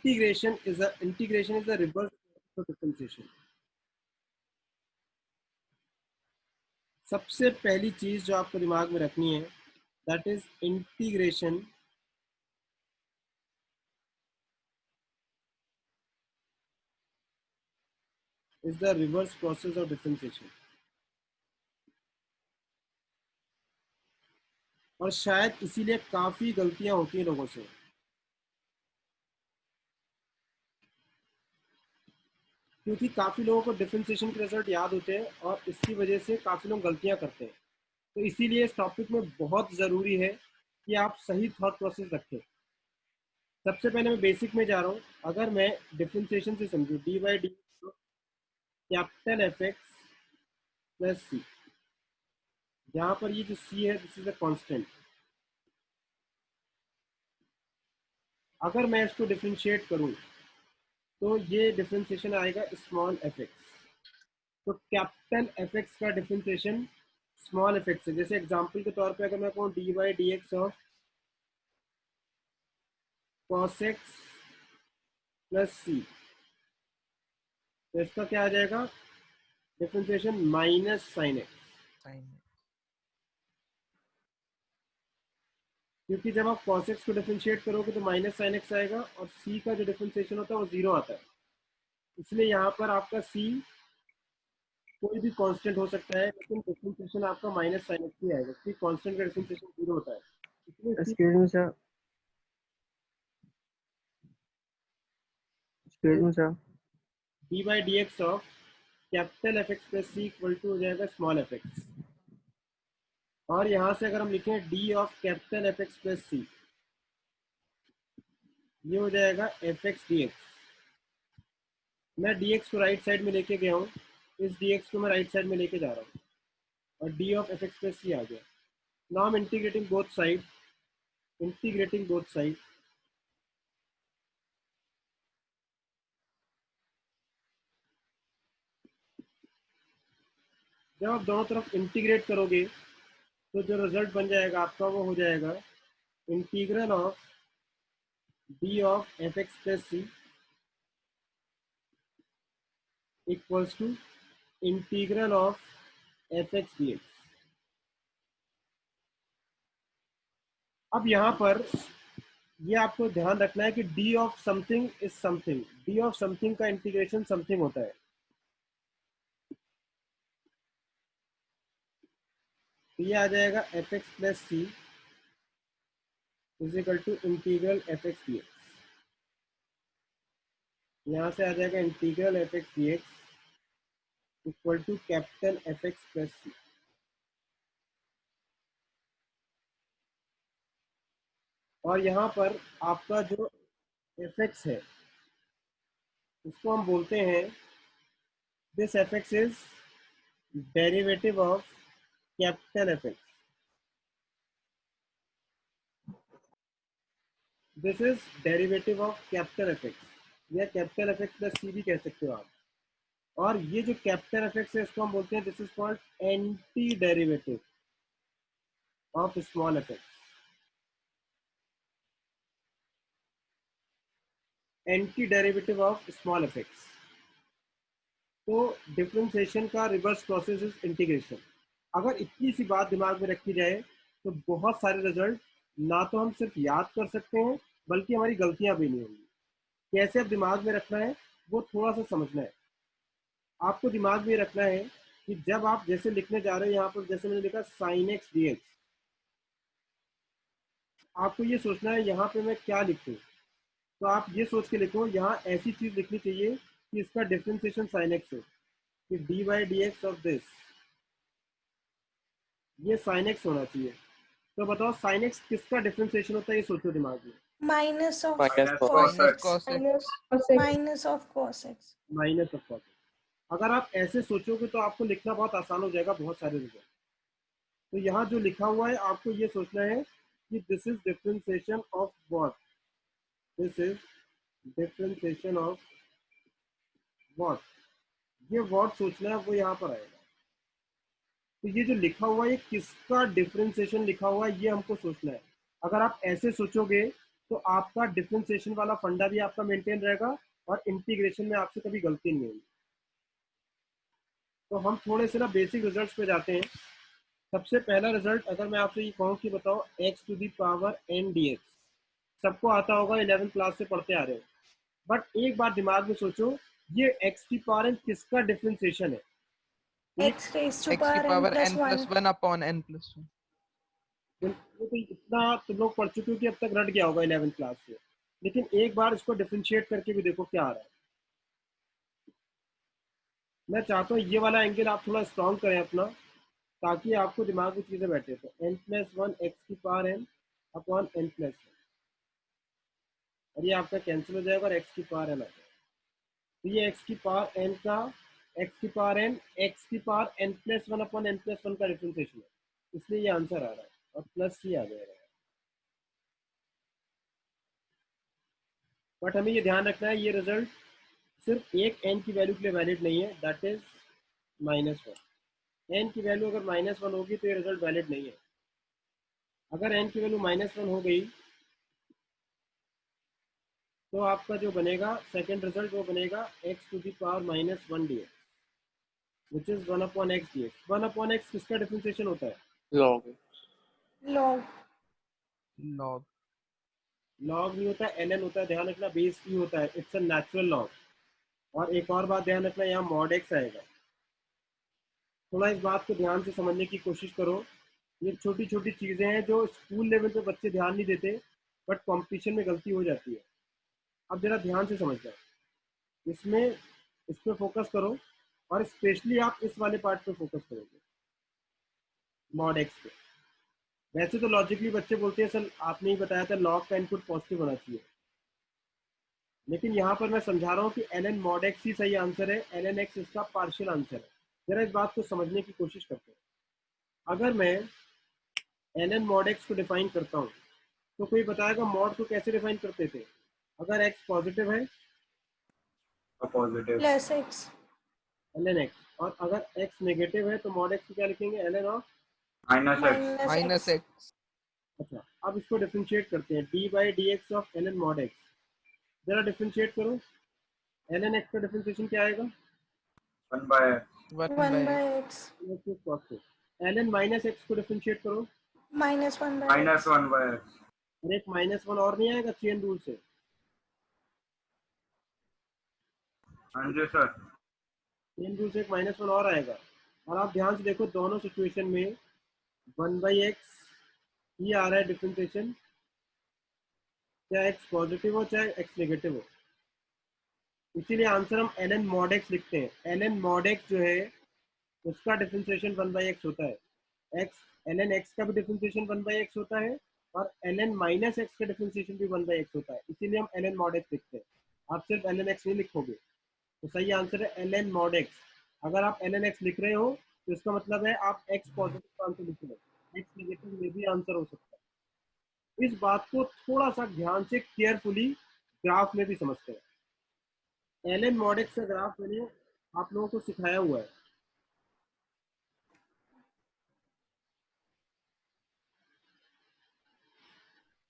Integration is the reverse of differentiation. सबसे पहली चीज जो आपको दिमाग में रखनी है, that is integration is the reverse process of differentiation. और शायद इसीलिए काफी गलतियां होती हैं लोगों से, क्योंकि काफी लोगों को डिफरेंशिएशन के रिजल्ट याद होते हैं और इसकी वजह से काफी लोग गलतियां करते हैं। तो इसीलिए इस टॉपिक में बहुत जरूरी है कि आप सही थॉट प्रोसेस रखें। सबसे पहले मैं बेसिक में जा रहा हूँ। अगर मैं डिफरेंशिएशन से समझूं, d by d capital F x plus c, यहाँ पर ये जो सी है दिस इज अ कांस्टेंट। अगर मैं इसको डिफरेंशिएट करूं तो ये डिफरेंशिएशन आएगा स्मॉल एफ एक्स। तो कैपिटल एफ एक्स का डिफरेंशिएशन स्मॉल एफ एक्स है। जैसे एग्जांपल के तौर पे अगर मैं कहूँ d by D x of cos x plus c, तो इसका क्या आ जाएगा डिफरेंशिएशन माइनस साइन एक्स। क्योंकि जब आप cos x को डिफरेंशिएट करोगे तो माइनस साइन एक्स आएगा और c का जो डिफरेंशिएशन होता है वो 0 आता है। इसलिए यहाँ पर आपका c कोई भी कांस्टेंट हो सकता है, लेकिन डिफरेंशिएशन आपका माइनस साइन एक्स ही आएगा क्योंकि कांस्टेंट का डिफरेंशिएशन 0 होता है। इसलिए c Excuse me, sir. Excuse me, sir. D by D x of capital F x plus C equal to हो जाएगा स्मॉल एफ एक्स। और यहाँ से अगर हम लिखें d of capital F x plus c, ये हो जाएगा एफ एक्स डी एक्स। मैं डी एक्स को राइट साइड में लेके गया हूँ, इस डी एक्स को मैं राइट साइड में लेके जा रहा हूँ और d of F x plus c आ गया। Now I'm integrating both side, integrating both side। जब आप दोनों तरफ इंटीग्रेट करोगे तो जो रिजल्ट बन जाएगा आपका वो हो जाएगा integral of D of F x plus C equals to integral of F x D X. अब यहाँ पर ये आपको ध्यान रखना है कि D of something is something. D of something का इंटीग्रेशन समथिंग होता है। तो ये आ जाएगा F x plus C is equal to integral F x D X. यहाँ से आ जाएगा integral F x D X equal to capital F x plus सी। और यहाँ पर आपका जो एफ एक्स है उसको हम बोलते हैं, this F X is derivative of capital F x. This is derivative of capital F x, या कैपिटल एफ एक्स प्लस सी भी कह सकते हो आप। और ये जो कैपिटल एफ एक्स है इसको हम बोलते हैं this is called anti derivative of small F x. Anti derivative of small F x. तो डिफरेंशिएशन का रिवर्स प्रोसेस इज इंटीग्रेशन। अगर इतनी सी बात दिमाग में रखी जाए तो बहुत सारे रिजल्ट ना तो हम सिर्फ याद कर सकते हैं बल्कि हमारी गलतियां भी नहीं होंगी। कैसे अब दिमाग में रखना है वो थोड़ा सा समझना है। आपको दिमाग में रखना है कि जब आप जैसे लिखने जा रहे हो, यहाँ पर जैसे मैंने लिखा साइन एक्स डी एक्स, आपको ये सोचना है यहाँ पे मैं क्या लिखूं। तो आप ये सोच के लिखो, यहाँ ऐसी चीज लिखनी चाहिए कि इसका डिफरेंशिएशन साइन एक्स हो, कि D by D x of this ये साइन एक्स होना चाहिए। तो बताओ साइन एक्स किसका डिफरेंशिएशन होता है, ये सोचो दिमाग में। Minus of Minus cos cos x, minus of cos x। Minus of cos. अगर आप ऐसे सोचोगे तो आपको लिखना बहुत आसान हो जाएगा, बहुत सारे रिजल्ट। तो यहाँ जो लिखा हुआ है आपको ये सोचना है कि this is differentiation of what, this is differentiation of what. ये व्हाट सोचना है, वो यहाँ पर आएगा। तो ये जो लिखा हुआ है ये किसका डिफरेंशिएशन लिखा हुआ है ये हमको सोचना है। अगर आप ऐसे सोचोगे तो आपका डिफरेंशिएशन वाला फंडा भी आपका मेंटेन रहेगा और इंटीग्रेशन में आपसे कभी गलती नहीं होगी। तो हम थोड़े से ना बेसिक रिजल्ट्स पे जाते हैं। सबसे पहला रिजल्ट अगर मैं आपसे ये कहूँ कि बताओ x to the power n dx, सबको आता होगा, 11th क्लास से पढ़ते आ रहे हैं। बट एक बार दिमाग में सोचो, ये x की पावर n किसका डिफरेंशिएशन है? x raised to x की power n power plus n plus 1. 1 upon n plus 1। बिल्कुल, तो इतना तुम लोग पढ़ चुके हो कि अब तक रट गया होगा 11th क्लास से, लेकिन एक बार इसको डिफरेंशिएट करके भी देखो क्या आ रहा है। मैं चाहता हूँ ये वाला एंगल आप थोड़ा स्ट्रॉन्ग करें अपना, ताकि आपको दिमाग में चीजें बैठे। तो n प्लस 1 एक्स की power n upon n plus 1, और ये आपका कैंसिल हो जाएगा और x की पावर n आ जाएगा। तो ये x की पावर n का x की power n plus 1 upon n plus 1 का डिफरेंशिएशन है, इसलिए ये आंसर आ रहा है और प्लस ही आ जाएगा। बट हमें ये ध्यान रखना है, ये रिजल्ट सिर्फ एक n की वैल्यू के लिए वैलिड नहीं है, दैट इज -1। n की वैल्यू अगर -1 होगी तो ये रिजल्ट वैलिड नहीं है। अगर n की वैल्यू -1 हो गई तो आपका जो बनेगा सेकंड रिजल्ट वो बनेगा x to the power -1 dx, which is 1 upon X dx। 1 upon X किसका डिफरेंशिएशन होता है? log Log. log लॉग नहीं होता है, ln होता है, ध्यान रखना, बेस ई होता है, इट्स अ नेचुरल लॉग। और एक और बात ध्यान रखना, यहाँ मॉड एक्स आएगा। थोड़ा इस बात को ध्यान से समझने की कोशिश करो। ये छोटी छोटी चीजें हैं जो स्कूल लेवल पे बच्चे ध्यान नहीं देते, बट कंपटीशन में गलती हो जाती है। अब जरा ध्यान से समझ जाओ, इसमें इस पे फोकस करो, और स्पेशली आप इस वाले पार्ट पे फोकस करोगे, मॉड एक्स पे। वैसे तो लॉजिकली बच्चे बोलते हैं सर आपने ही बताया था लॉग का इनपुट पॉजिटिव होना चाहिए, लेकिन यहाँ पर मैं समझा रहा हूँ कि ln mod x ही सही आंसर है, ln x इसका पार्शियल आंसर है। जरा इस बात को समझने की कोशिश करते हैं। अगर मैं ln mod x को डिफाइन करता हूँ तो कोई बताएगा मॉड को कैसे डिफाइन करते थे? अगर x पॉजिटिव है positive Plus x. ln x, और अगर x नेगेटिव है तो मॉड x को क्या लिखेंगे? ln of minus x minus Minus x. x। अच्छा, अब इसको डिफरेंशिएट करते हैं, d by D x of ln mod x। जरा डिफरेंशिएट करो, ln x का डिफरेंशिएशन क्या आएगा? 1 by x 1 1 by by x। x. ln minus x को डिफरेंशिएट करो, Minus 1 by minus x. 1 by x और एक -1 और नहीं आएगा चेन रूल से? हाँ जी सर चेन रूल से एक -1 और आएगा। और आप ध्यान से देखो, दोनों सिचुएशन में 1/x ही आ रहा है डिफरेंशिएशन, चाहे x पॉजिटिव हो चाहे x नेगेटिव हो। इसीलिए आंसर हम ln mod x लिखते हैं। ln mod x जो है उसका डिफरेंशिएशन 1/x होता है। x ln x का भी डिफरेंशिएशन 1/x होता है, और ln माइनस x का डिफरेंशिएशन भी 1/x होता है, इसीलिए हम ln mod x लिखते हैं। आप सिर्फ ln x नहीं लिखोगे। तो सही आंसर है ln mod x। अगर आप ln x लिख रहे हो तो इसका मतलब है आप x पॉजिटिव का आंसर लिख रहे हो, x नेगेटिव में भी आंसर हो सकता है। इस बात को थोड़ा सा ध्यान से केयरफुली ग्राफ में भी समझते हैं। ln mod x का ग्राफ मैंने आप लोगों को सिखाया हुआ है।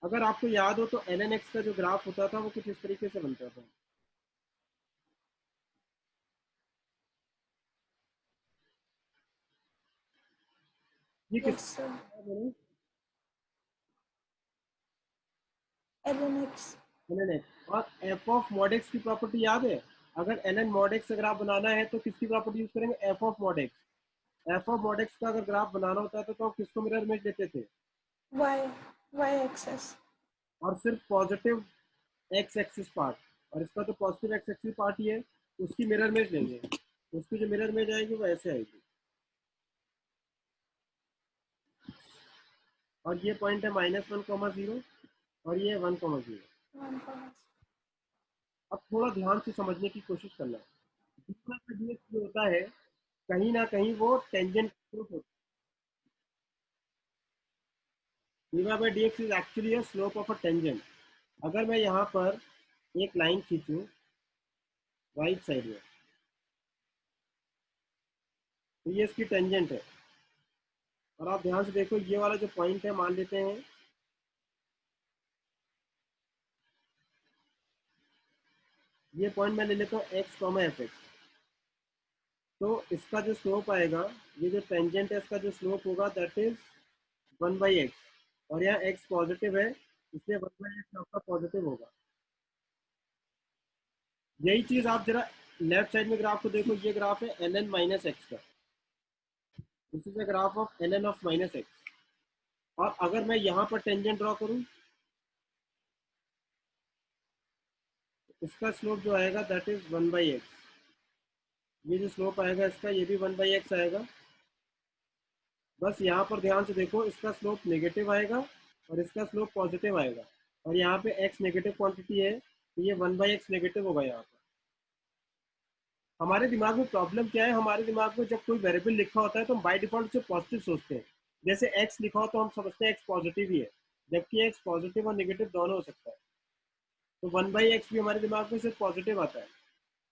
अगर आपको याद हो तो ln x का जो ग्राफ होता था वो कुछ इस तरीके से बनता था। ये किस Yes, sir. ln x. ln x और f ऑफ mod x की प्रॉपर्टी याद है? अगर ln mod x का ग्राफ बनाना है तो किसकी प्रॉपर्टी यूज करेंगे? f of mod x। f of mod x का अगर ग्राफ बनाना होता है तो किसको मिरर इमेज लेते थे? Y. Y axis. और सिर्फ पॉजिटिव x एक्सिस पार्ट, और इसका तो पॉजिटिव x एक्सिस पार्ट ही है, उसकी मिरर इमेज लेंगे। उसकी जो मिरर इमेज आएगी वो ऐसे आएगी, और ये पॉइंट है -1,0 और ये 1,0। 1 comma. अब थोड़ा ध्यान से समझने की कोशिश करना है। दूसरा का dx जो होता है कहीं ना कहीं वो टेंजेंट होता है। dy by dx is actually a slope of a tangent. अगर मैं यहाँ पर एक लाइन खींचूं राइट साइड में, तो ये इसकी टेंजेंट है। और आप ध्यान से देखो, ये वाला जो पॉइंट है मान लेते हैं ये पॉइंट मैं ले लेता हूँ x कॉमा एफ एक्स। तो इसका जो स्लोप आएगा, ये जो टेंजेंट है इसका जो स्लोप होगा दैट इज 1/x, और यहाँ x पॉजिटिव है इसलिए 1/x आपका पॉजिटिव होगा। यही चीज आप जरा लेफ्ट साइड में ग्राफ को देखो, ये ग्राफ है ln माइनस एक्स का, this is the graph of ln of minus x. और अगर मैं यहाँ पर टेंजेंट ड्रॉ करूँ, इसका स्लोप जो आएगा दैट इज 1/x। ये जो स्लोप आएगा इसका, ये भी 1/x आएगा। बस यहाँ पर ध्यान से देखो, इसका स्लोप नेगेटिव आएगा और इसका स्लोप पॉजिटिव आएगा, और यहाँ पे x नेगेटिव क्वांटिटी है तो ये 1/x नेगेटिव होगा। यहाँ पर हमारे दिमाग में प्रॉब्लम क्या है, हमारे दिमाग में जब कोई वेरिएबल लिखा होता है तो हम बाय डिफॉल्ट से पॉजिटिव सोचते हैं। जैसे x लिखा हो तो हम समझते हैं x पॉजिटिव ही है, जबकि x पॉजिटिव और नेगेटिव दोनों हो सकता है। तो 1/x भी हमारे दिमाग में सिर्फ पॉजिटिव आता है।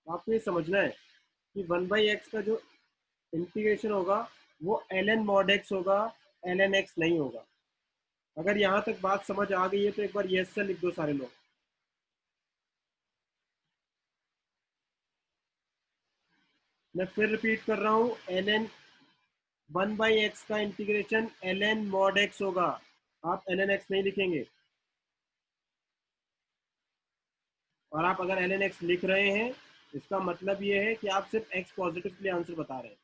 आपको ये समझना है कि 1/x का जो इंटीग्रेशन होगा वो ln mod x होगा, ln x नहीं होगा। अगर यहाँ तक बात समझ आ गई है तो एक बार यस से लिख दो सारे लोग। मैं फिर रिपीट कर रहा हूँ, ln 1/x का इंटीग्रेशन ln mod x होगा, आप ln x नहीं लिखेंगे। और आप अगर ln x लिख रहे हैं इसका मतलब ये है कि आप सिर्फ x पॉजिटिव के लिए आंसर बता रहे हैं।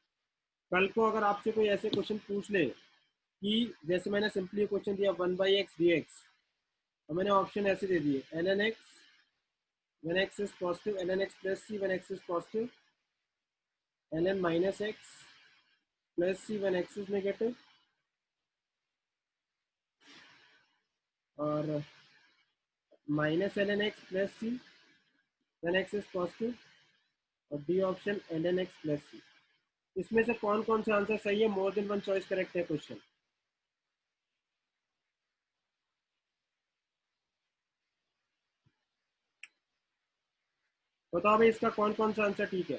कल को अगर आपसे कोई ऐसे क्वेश्चन पूछ ले कि जैसे मैंने सिंपली क्वेश्चन दिया 1/x dx, और मैंने ऑप्शन ऐसे दे दिए ln x when x is positive, ln x plus c when x is positive, ln minus x plus c when x is negative, और minus ln x plus c when x is positive, और D option ln x plus c। इसमें से कौन कौन सा answer सही है? More than one choice correct है क्वेश्चन। बताओ भाई इसका कौन कौन सा आंसर ठीक है?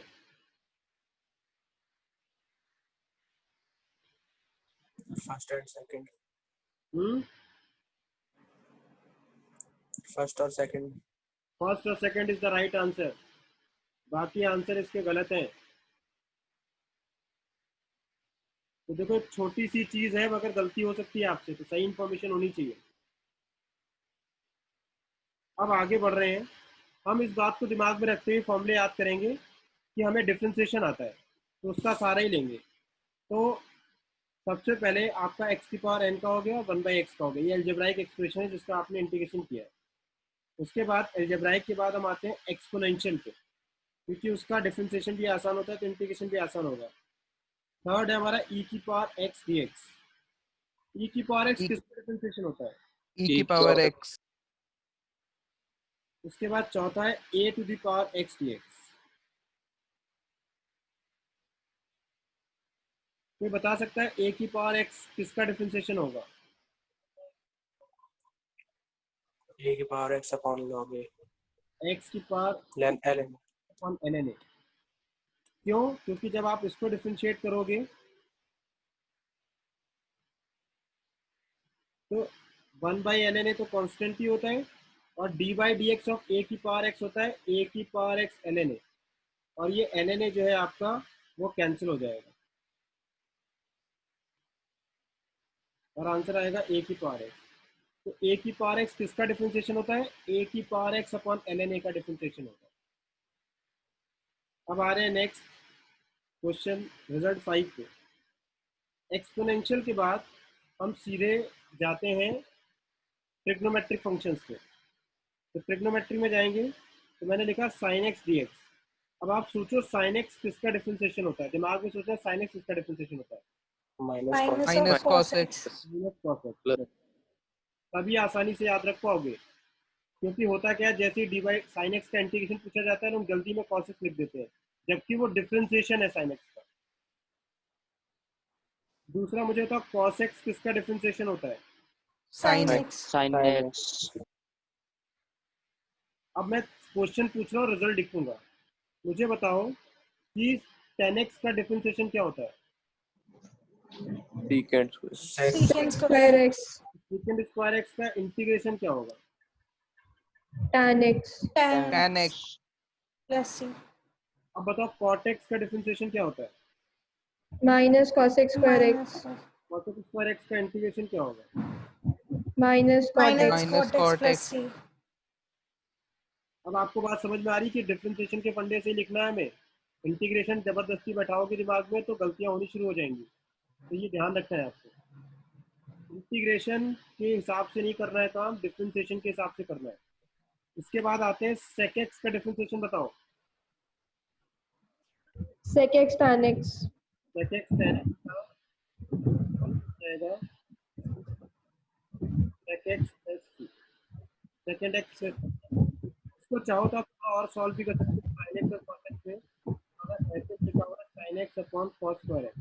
First and second. फर्स्ट और सेकंड। फर्स्ट और second is the right answer, बाकी आंसर इसके गलत हैं। तो देखो छोटी सी चीज है मगर गलती हो सकती है आपसे, तो सही इंफॉर्मेशन होनी चाहिए। अब आगे बढ़ रहे हैं, हम इस बात को दिमाग में रखते हुए फॉर्मूले याद करेंगे कि हमें डिफरेंशिएशन आता है तो उसका सारा ही लेंगे। तो सबसे पहले आपका x की पावर n का हो गया, 1/x का हो गया, ये अलजेब्राइक एक्सप्रेशन है जिसका आपने इंटीग्रेशन किया है। उसके बाद अलजेब्राइक के बाद हम आते हैं एक्सपोनेंशियल पे, क्योंकि उसका डिफरेंशिएशन भी आसान होता है तो इंटीग्रेशन भी आसान होगा। थर्ड है हमारा e की पावर x dx। e की पावर x किसका डिफरेंशिएशन होता है? e की पावर x। उसके बाद चौथा है a to the power x dx। कोई बता सकता है a की पावर x किसका डिफरेंशिएशन होगा? a की power x upon log a। x की power ln upon ln a। क्यों? क्योंकि जब आप इसको डिफरेंशिएट करोगे तो 1/ln a तो कांस्टेंट ही होता है, और d/dx ऑफ a की पावर x होता है a की पावर x ln a, और ये ln a जो है आपका वो कैंसिल हो जाएगा और आंसर आएगा a की पावर x। तो a की पावर x किसका डिफरेंशिएशन होता है? a की power x upon ln a का डिफरेंशिएशन होता है। अब आ रहे हैं नेक्स्ट क्वेश्चन, रिजल्ट 5 पे। एक्सपोनेंशियल के बाद हम सीधे जाते हैं ट्रिग्नोमेट्रिक फंक्शंस पे। तो ट्रिग्नोमेट्री में जाएंगे तो मैंने लिखा sin x dx। अब आप सोचो sin x किसका डिफरेंशिएशन होता है? दिमाग में सोचो sin x किसका डिफरेंशिएशन होता है? Minus cos x। तभी आसानी से याद रख पाओगे, क्योंकि होता क्या है जैसे डी बाई साइन एक्स का इंटीग्रेशन पूछा जाता है ना, हम जल्दी में cos x लिख देते हैं, जबकि वो डिफरेंशिएशन है sin x का। दूसरा मुझे बताओ cos x किसका डिफरेंशिएशन होता है? sin x। sin x। अब मैं क्वेश्चन पूछ रहा हूँ, रिजल्ट लिखूंगा। मुझे बताओ कि tan x का डिफरेंशिएशन क्या होता है? secant square x। secant square x का इंटीग्रेशन क्या होगा? tan x। tan x। plus C. अब बताओ cot x का डिफरेंशिएशन क्या होता है? minus cos x square x Minus, cos x square x का इंटीग्रेशन क्या होगा? minus cot minus x Minus cot x cot plus x. C. अब आपको बात समझ में आ रही कि डिफरेंशिएशन के फंडे से ही लिखना है हमें। इंटीग्रेशन जबरदस्ती बैठाओगे दिमाग में तो गलतियां होनी शुरू हो जाएंगी, तो ये ध्यान रखना है आपको। इंटीग्रेशन के हिसाब से नहीं करना है काम, डिफरेंशिएशन के हिसाब से करना है। इसके बाद आते हैं sec x का डिफरेंशिएशन बताओ। sec x tan x sec x tan x का जाएगा sec x plus c, second x plus इसको चाहो तो आप थोड़ा और सॉल्व भी कर सकते हो sin x और cos x में। अगर ऐसे लिखा हुआ है sin x upon cos square x,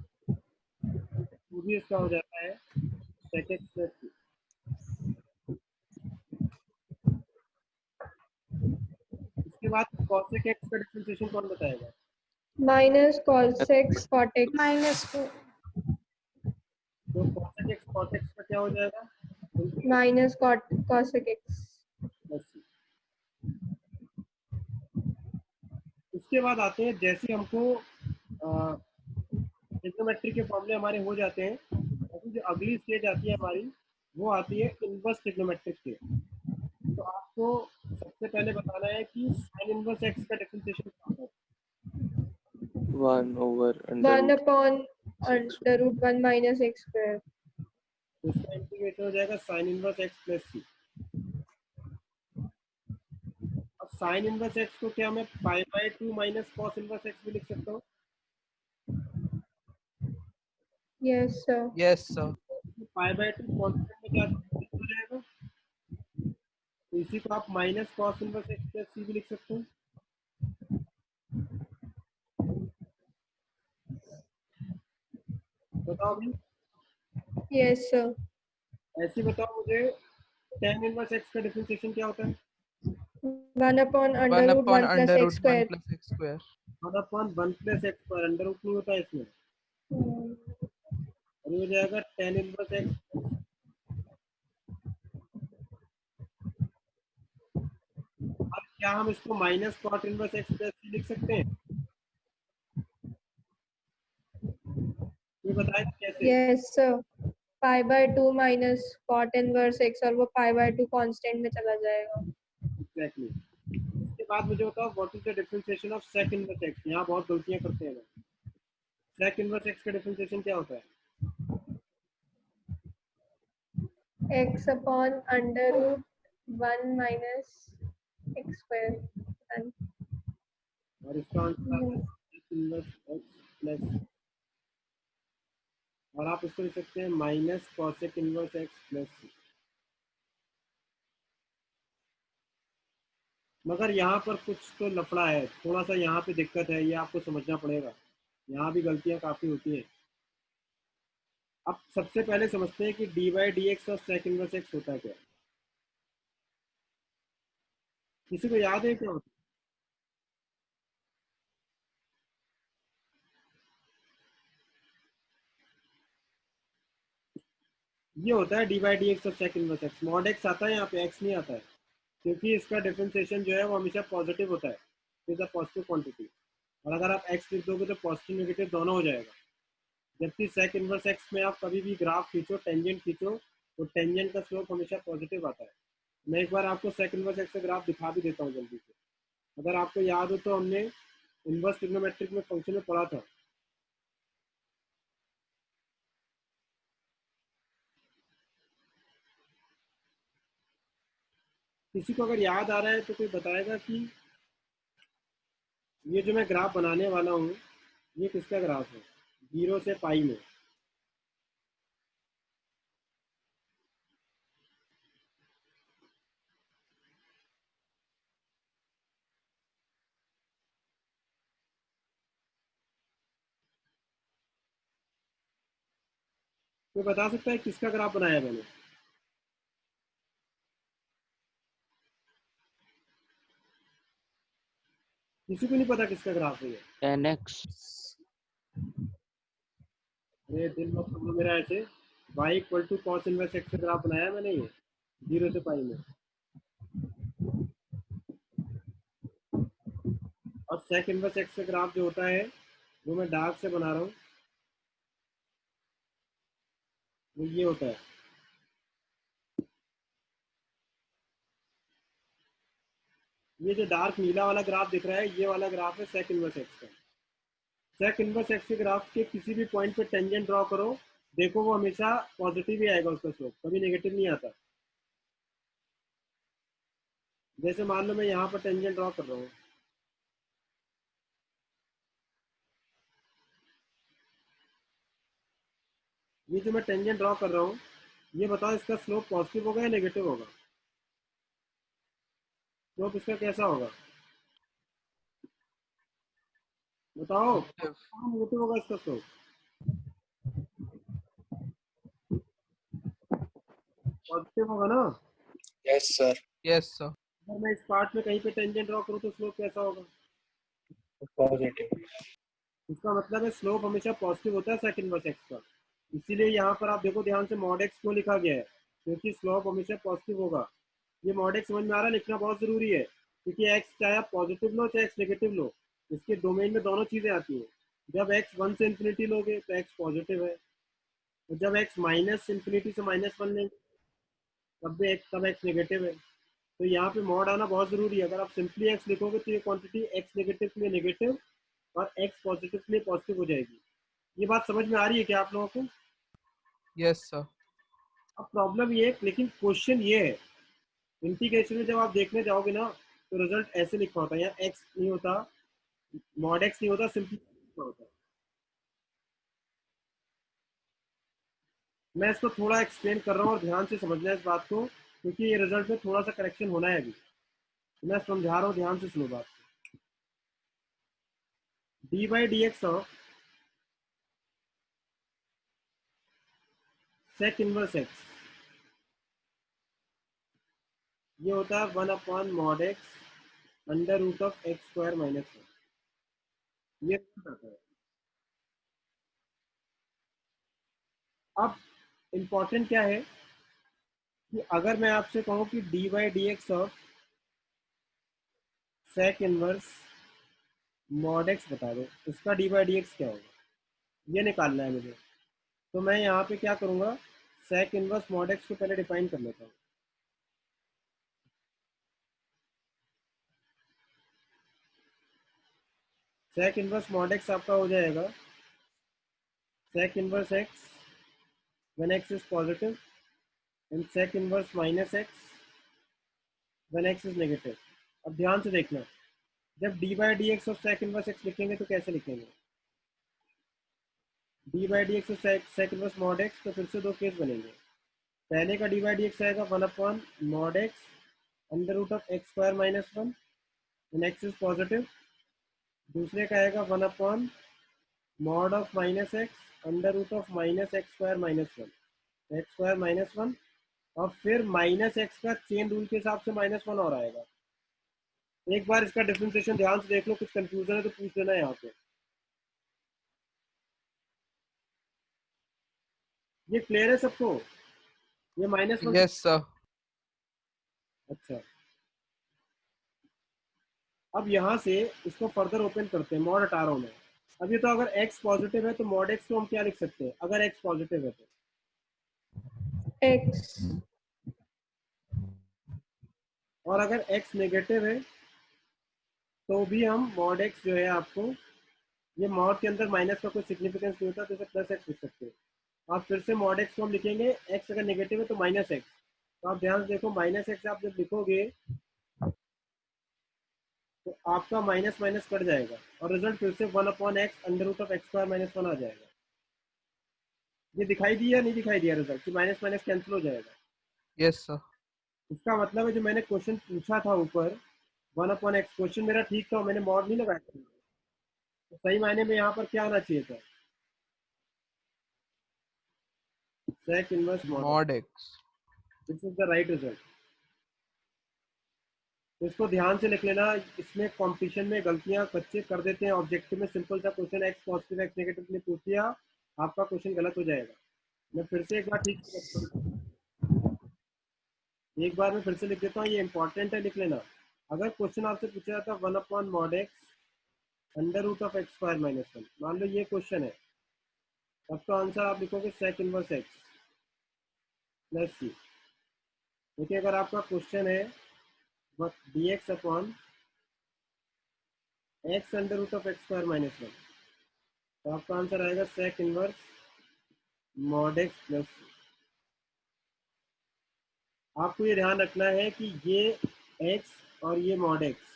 वो भी इसका हो जाता है sec x plus c। इसके बाद cosec x का डिफरेंशिएशन कौन बताएगा? minus cos x cot x Minus 2. तो cosec x cos x का क्या हो जाएगा? minus cosec x plus c। उसके बाद आते हैं, जैसे हमको ट्रिग्नोमेट्री के फॉर्मूले हमारे हो जाते हैं, तो जो अगली स्टेज आती है हमारी, वो आती है इनवर्स ट्रिग्नोमेट्रिक के। तो आपको सबसे पहले बताना है कि sin इनवर्स x का डिफरेंशिएशन क्या होता है? 1 over under 1 root. upon under root 1 minus x square तो इसका इंटीग्रेशन हो जाएगा sin inverse x plus c। अब sin इनवर्स x को क्या मैं pi by 2 minus cos inverse x भी लिख सकता हूँ? yes sir Yes, sir. Pi by 2 constant में क्या हो जाएगा, तो इसी को आप minus cos inverse x plus c भी लिख सकते हैं। बताओ अभी, yes sir ऐसे बताओ मुझे tan इनवर्स x का डिफरेंशिएशन क्या होता है? 1 upon 1 under root upon 1 plus under x root 1 square plus x square. 1 upon 1 plus x square, under root नहीं होता है इसमें, और ये हो जाएगा tan इनवर्स x। अब क्या हम इसको minus cot inverse x plus c लिख सकते हैं? ये बताएं कैसे? yes sir pi by 2 minus cot inverse x और वो pi by 2 कांस्टेंट में चला जाएगा एग्जैक्टली। इसके बाद मुझे बताओ what is the differentiation of sec inverse x। यहाँ बहुत गलतियां करते हैं लोग। sec इनवर्स x का डिफरेंशिएशन क्या होता है? x upon under root 1 minus x square and और इसका आंसर आता है sec इनवर्स x प्लस, और आप इसको लिख सकते हैं minus cosec inverse x plus c। मगर यहाँ पर कुछ तो लफड़ा है, थोड़ा सा यहाँ पे दिक्कत है, ये आपको समझना पड़ेगा। यहाँ भी गलतियाँ काफ़ी होती हैं। अब सबसे पहले समझते हैं कि डी बाई डी एक्स और sec इनवर्स x होता है क्या। किसी को याद है क्या होता है? ये होता है डी बाई डी एक्स और sec inverse x। Mod x आता है यहाँ पे, x नहीं आता है, क्योंकि इसका डिफरेंशिएशन जो है वो हमेशा पॉजिटिव होता है, इज अ पॉजिटिव क्वांटिटी। और अगर आप x लिख दोगे तो पॉजिटिव नेगेटिव दोनों हो जाएगा। जबकि sec इनवर्स x में आप कभी भी ग्राफ खींचो, टेंजेंट खींचो, तो टेंजेंट का स्लोप हमेशा पॉजिटिव आता है। मैं एक बार आपको sec इनवर्स x का ग्राफ दिखा भी देता हूँ जल्दी से। अगर आपको याद हो तो हमने इनवर्स ट्रिग्नोमेट्रिक में फंक्शन में पढ़ा था। किसी को अगर याद आ रहा है तो कोई बताएगा कि ये जो मैं ग्राफ बनाने वाला हूँ ये किसका ग्राफ है, 0 से पाई में। कोई बता सकता है किसका ग्राफ बनाया मैंने? किसी को नहीं पता किसका ग्राफ है ये? 10x. अरे दिल मत खोलो मेरा ऐसे। y equal to cos inverse x का ग्राफ बनाया मैंने ये 0 से पाई में। सेक इनवर्स एक्स का ग्राफ जो होता है वो मैं डार्क से बना रहा हूँ, वो ये होता है। ये जो डार्क नीला वाला ग्राफ दिख रहा है, ये वाला ग्राफ है सेक इनवर्स एक्स का। सेक इनवर्स एक्स के ग्राफ के किसी भी पॉइंट पे टेंजेंट ड्रॉ करो, देखो वो हमेशा पॉजिटिव ही आएगा उसका स्लोप, कभी नेगेटिव नहीं आता। जैसे मान लो मैं यहाँ पर टेंजेंट ड्रॉ कर रहा हूँ, ये जो मैं टेंजेंट ड्रॉ कर रहा हूँ, ये बताओ इसका स्लोप पॉजिटिव होगा या नेगेटिव होगा? स्लोप इसका कैसा होगा बताओ? Negative. नेगेटिव होगा इसका स्लोप। पॉजिटिव होगा ना? Yes, sir. Yes, sir. अगर मैं इस पार्ट में कहीं पे टेंजेंट ड्रॉ करूँ तो स्लोप कैसा होगा? Positive. इसका मतलब है स्लोप हमेशा पॉजिटिव होता है सेक इनवर्स एक्स का। इसीलिए यहाँ पर आप देखो ध्यान से मॉड एक्स क्यों लिखा गया है, क्योंकि स्लोप हमेशा पॉजिटिव होगा। ये मॉड एक्स समझ में आ रहा है? लिखना बहुत जरूरी है, क्योंकि एक्स चाहे आप पॉजिटिव लो चाहे एक्स नेगेटिव लो, इसके डोमेन में दोनों चीजें आती हैं। जब एक्स 1 से इन्फिनिटी लोगे तो एक्स पॉजिटिव है, और जब एक्स माइनस इन्फिनिटी से -1 लेंगे तब एक्स नेगेटिव है। तो यहाँ पे मॉड आना बहुत जरूरी है। अगर आप सिंपली एक्स लिखोगे तो ये क्वांटिटी एक्स नेगेटिव के लिए नेगेटिव और एक्स पॉजिटिव के लिए पॉजिटिव हो जाएगी। ये बात समझ में आ रही है क्या आप लोगों को? Yes, sir. अब प्रॉब्लम ये है, लेकिन क्वेश्चन ये है, इंटीग्रेशन में जब आप देखने जाओगे ना तो रिजल्ट ऐसे लिखा होता है, यहाँ एक्स नहीं होता, मॉड एक्स नहीं होता, सिंपली होता है। मैं इसको थोड़ा एक्सप्लेन कर रहा हूँ और ध्यान से समझना है इस बात को, क्योंकि ये रिजल्ट में थोड़ा सा करेक्शन होना है अभी। तो मैं समझा रहा हूँ, ध्यान से सुनो बात को। D by D x of sec inverse X, ये होता है 1 mod X under root of x square -1। ये आता है। अब इम्पोर्टेंट क्या है कि अगर मैं आपसे कहूँ कि D by D x of sec inverse mod X बता दो, इसका डी बाई डी एक्स क्या होगा, ये निकालना है मुझे। तो मैं यहाँ पे क्या करूँगा, सेक इनवर्स मॉड एक्स को पहले डिफाइन कर लेता हूँ। सेक इनवर्स मॉड एक्स आपका हो जाएगा sec inverse X when X is positive and sec inverse minus X when X is negative. अब ध्यान से देखना, जब D by D x of sec inverse X लिखेंगे तो कैसे लिखेंगे? D by D x of sec inverse mod X, तो फिर से दो केस बनेंगे। पहले का डी बाई डी एक्स आएगा 1 mod X under root of x square -1 and X is positive. दूसरे का आएगा 1 mod of minus X under root of minus x square -1 X square -1, और फिर माइनस एक्स का चेन रूल के हिसाब से -1 और आएगा। एक बार इसका डिफरेंशिएशन ध्यान से देख लो, कुछ कंफ्यूजन है तो पूछ लेना यहाँ पे। ये क्लियर है सबको? ये -1। Yes, sir. अच्छा, अब यहाँ से इसको फर्दर ओपन करते हैं, मॉड हटा रहा हूँ मैं। अब ये तो अगर x पॉजिटिव है तो मॉड x को हम क्या लिख सकते हैं अगर x पॉजिटिव है तो? X. और अगर x नेगेटिव है तो भी हम मॉड x जो है आपको, ये मॉड के अंदर माइनस का कोई सिग्निफिकेंस नहीं होता तो इसे प्लस x लिख सकते हैं। आप फिर से मॉड x को हम लिखेंगे, x अगर नेगेटिव है तो -x। तो आप ध्यान से देखो, -x आप जब लिखोगे तो आपका माइनस माइनस कट जाएगा और रिजल्ट फिर से 1/x under root of x square -1 आ जाएगा। ये दिखाई दिया नहीं दिखाई दिया रिजल्ट कि माइनस माइनस कैंसिल हो जाएगा? Yes, sir. इसका मतलब है जो मैंने क्वेश्चन पूछा था ऊपर 1/x, क्वेश्चन मेरा ठीक था, मैंने मॉड नहीं लगाया था। तो सही मायने में यहाँ पर क्या आना चाहिए था? Sec inverse mod. Mod X. This is the right result. तो इसको ध्यान से लिख लेना, इसमें कंपटीशन में गलतियां बच्चे कर देते हैं। ऑब्जेक्टिव में सिंपल सा question x positive x negative ने पूछ दिया, आपका क्वेश्चन गलत हो जाएगा। मैं फिर से एक बार ठीक से एक बार मैं फिर से लिख देता हूँ, ये इंपॉर्टेंट है, लिख लेना। अगर क्वेश्चन आपसे पूछा जाता 1/mod x under root of x square minus 1। मान लो ये क्वेश्चन है, तब तो आंसर आप लिखोगे sec inverse x plus c. देखिए अगर आपका क्वेश्चन है D x upon x under root of x square minus 1, तो आपका आंसर आएगा sec inverse mod x plus c. आपको ये ध्यान रखना है कि ये एक्स और ये मॉड एक्स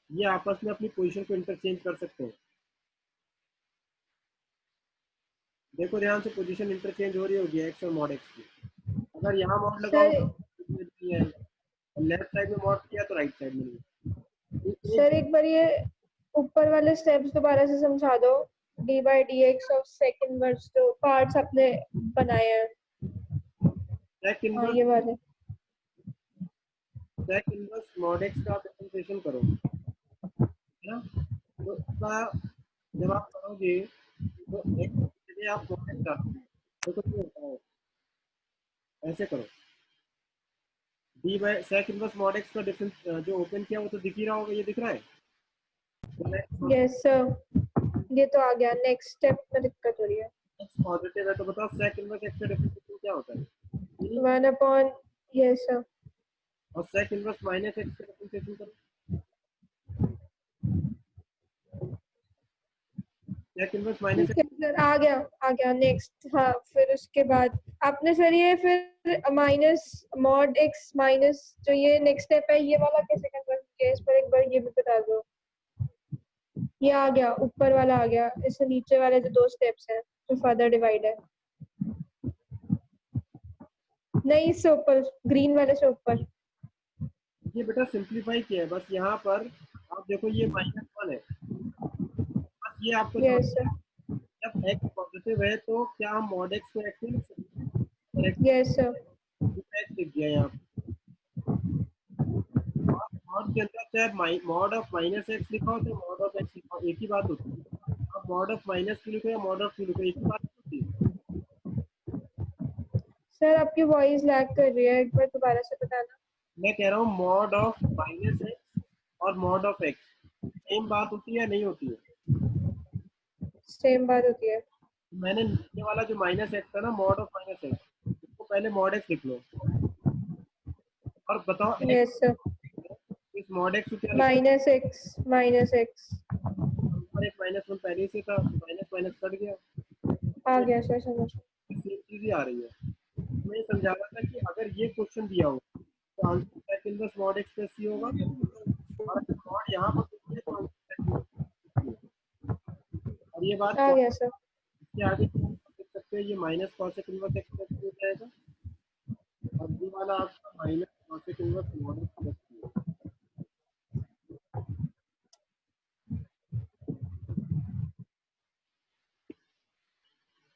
ये आपस में अपनी पोजीशन को इंटरचेंज कर सकते हैं। देखो ध्यान से, पोजीशन इंटरचेंज हो रही होगी एक्स और मॉड एक्स की। अगर यहाँ मॉड लगाओ सर तो नहीं आएगा, और लेफ्ट साइड में मॉड किया तो राइट साइड में नहीं। सर एक बार ये ऊपर वाले स्टेप्स दोबारा से समझा दो। D by D x of sec inverse जो पार्ट्स आपने बनाए हैं। सेक हाँ इनवर्स ये वाले। मॉड एक्स का डिफरेंशिएशन करो, है ना। तो इसका जब आप करोगे तो एक्स की जगह आप मॉड एक्स डालोगे तो कुछ नहीं होता है, ऐसे करो। D by sec inverse mod X का डिफरेंस जो ओपन किया वो तो दिख ही रहा होगा, ये दिख रहा है। यस सर, ये तो आ गया। नेक्स्ट स्टेप में दिक्कत हो रही है। एक्स पॉजिटिव है तो बताओ सेक इनवर्स एक्स का डिफरेंशिएशन क्या होता है? 1 अपॉन, यस सर। और सेक इनवर्स माइनस एक्स का डिफरेंशिएशन करो, सेक इनवर्स माइनस ठीक है सर, आ गया नेक्स्ट। हाँ फिर उसके बाद आपने सर ये फिर माइनस मॉड एक्स माइनस जो ये नेक्स्ट स्टेप है ये वाला कैसे कन्वर्ट किया, इस पर एक बार ये भी बता दो। ये आ गया, ऊपर वाला आ गया, इससे नीचे वाले जो 2 स्टेप्स हैं जो फर्दर डिवाइड है। नहीं, इससे ऊपर, ग्रीन वाले से ऊपर। ये बेटा सिंप्लीफाई किया है बस। यहाँ पर आप देखो ये -1 है, बस ये आपको समझ। यस सर, जब एक्स पॉजिटिव है तो क्या हम मॉड एक्स को एक्स नहीं लिख सकते? Yes sir. एक्स लिख दिया यहाँ पे। मॉड के अंदर चाहे मॉड ऑफ माइनस एक्स लिखा हो तो मॉड ऑफ एक्स लिखा हो, एक ही बात होती है। अब मॉड ऑफ माइनस की लिखो या मॉड ऑफ की लिखो, एक ही बात होती है। सर आपकी वॉइस लैग कर रही है, एक बार दोबारा से बताना। मैं कह रहा हूँ मॉड ऑफ माइनस एक्स और मॉड ऑफ एक्स सेम बात होती है या नहीं होती है? सेम बात होती है। मैंने ये वाला जो माइनस एक्स था ना, मॉड ऑफ माइनस एक्स, इसको पहले मॉड एक्स लिख लो और बताओ यस एक्स सर, इस मॉड एक्स को क्या लिखो। माइनस एक्स माइनस एक्स ऊपर एक -1 पहले से था, माइनस माइनस कट गया, आ गया सर, समझ। सेम चीज ही आ रही है। मैं ये समझा रहा था कि अगर ये क्वेश्चन दिया हो तो answer sec inverse mod x plus c होगा, और अगर मॉड यहाँ पर दिखती है तो आंसर सेक इनवर्स सी होगा। और ये बात आ गया सर। इसके आगे देख सकते हैं, ये minus cosec inverse x plus c हो जाएगा, और ये वाला आपका minus cosec inverse mod x plus c होगा।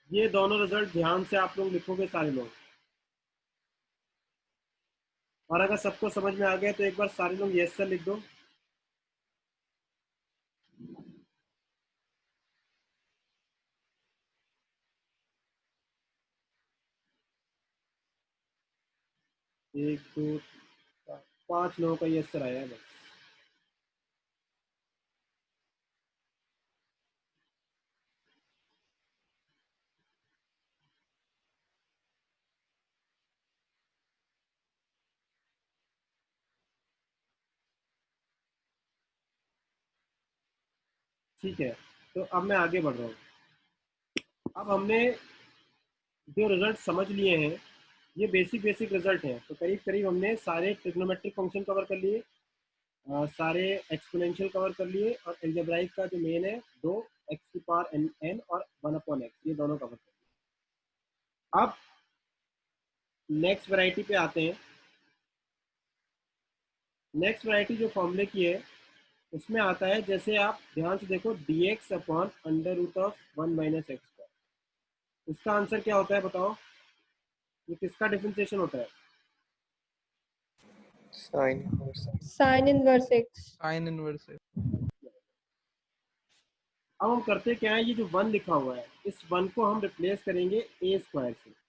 ये दोनों रिजल्ट ध्यान से आप लोग लिखोगे सारे लोग, और अगर सबको समझ में आ गया तो एक बार सारे लोग यस सर लिख दो। एक दो 5 लोगों का यस सर आया है बस। ठीक है, तो अब मैं आगे बढ़ रहा हूँ। अब हमने जो रिजल्ट समझ लिए हैं ये बेसिक रिजल्ट हैं, तो करीब करीब हमने सारे ट्रिग्नोमेट्रिक फंक्शन कवर कर लिए, सारे एक्सपोनेंशियल कवर कर लिए, और एल्जेब्राइक का जो मेन है 2 एक्स की पावर एन एन और 1/x, ये दोनों कवर कर लिए। अब नेक्स्ट वैरायटी पे आते हैं। नेक्स्ट वैरायटी जो फॉर्मूले की है उसमें आता है, जैसे आप ध्यान से देखो, dx upon under root of 1 minus x square, इसका आंसर क्या होता है बताओ? ये किसका डिफरेंशिएशन होता है? Sine inverse. Sine inverse X. Sine inverse है। अब हम करते क्या है, ये जो 1 लिखा हुआ है इस 1 को हम रिप्लेस करेंगे ए स्क्वायर से।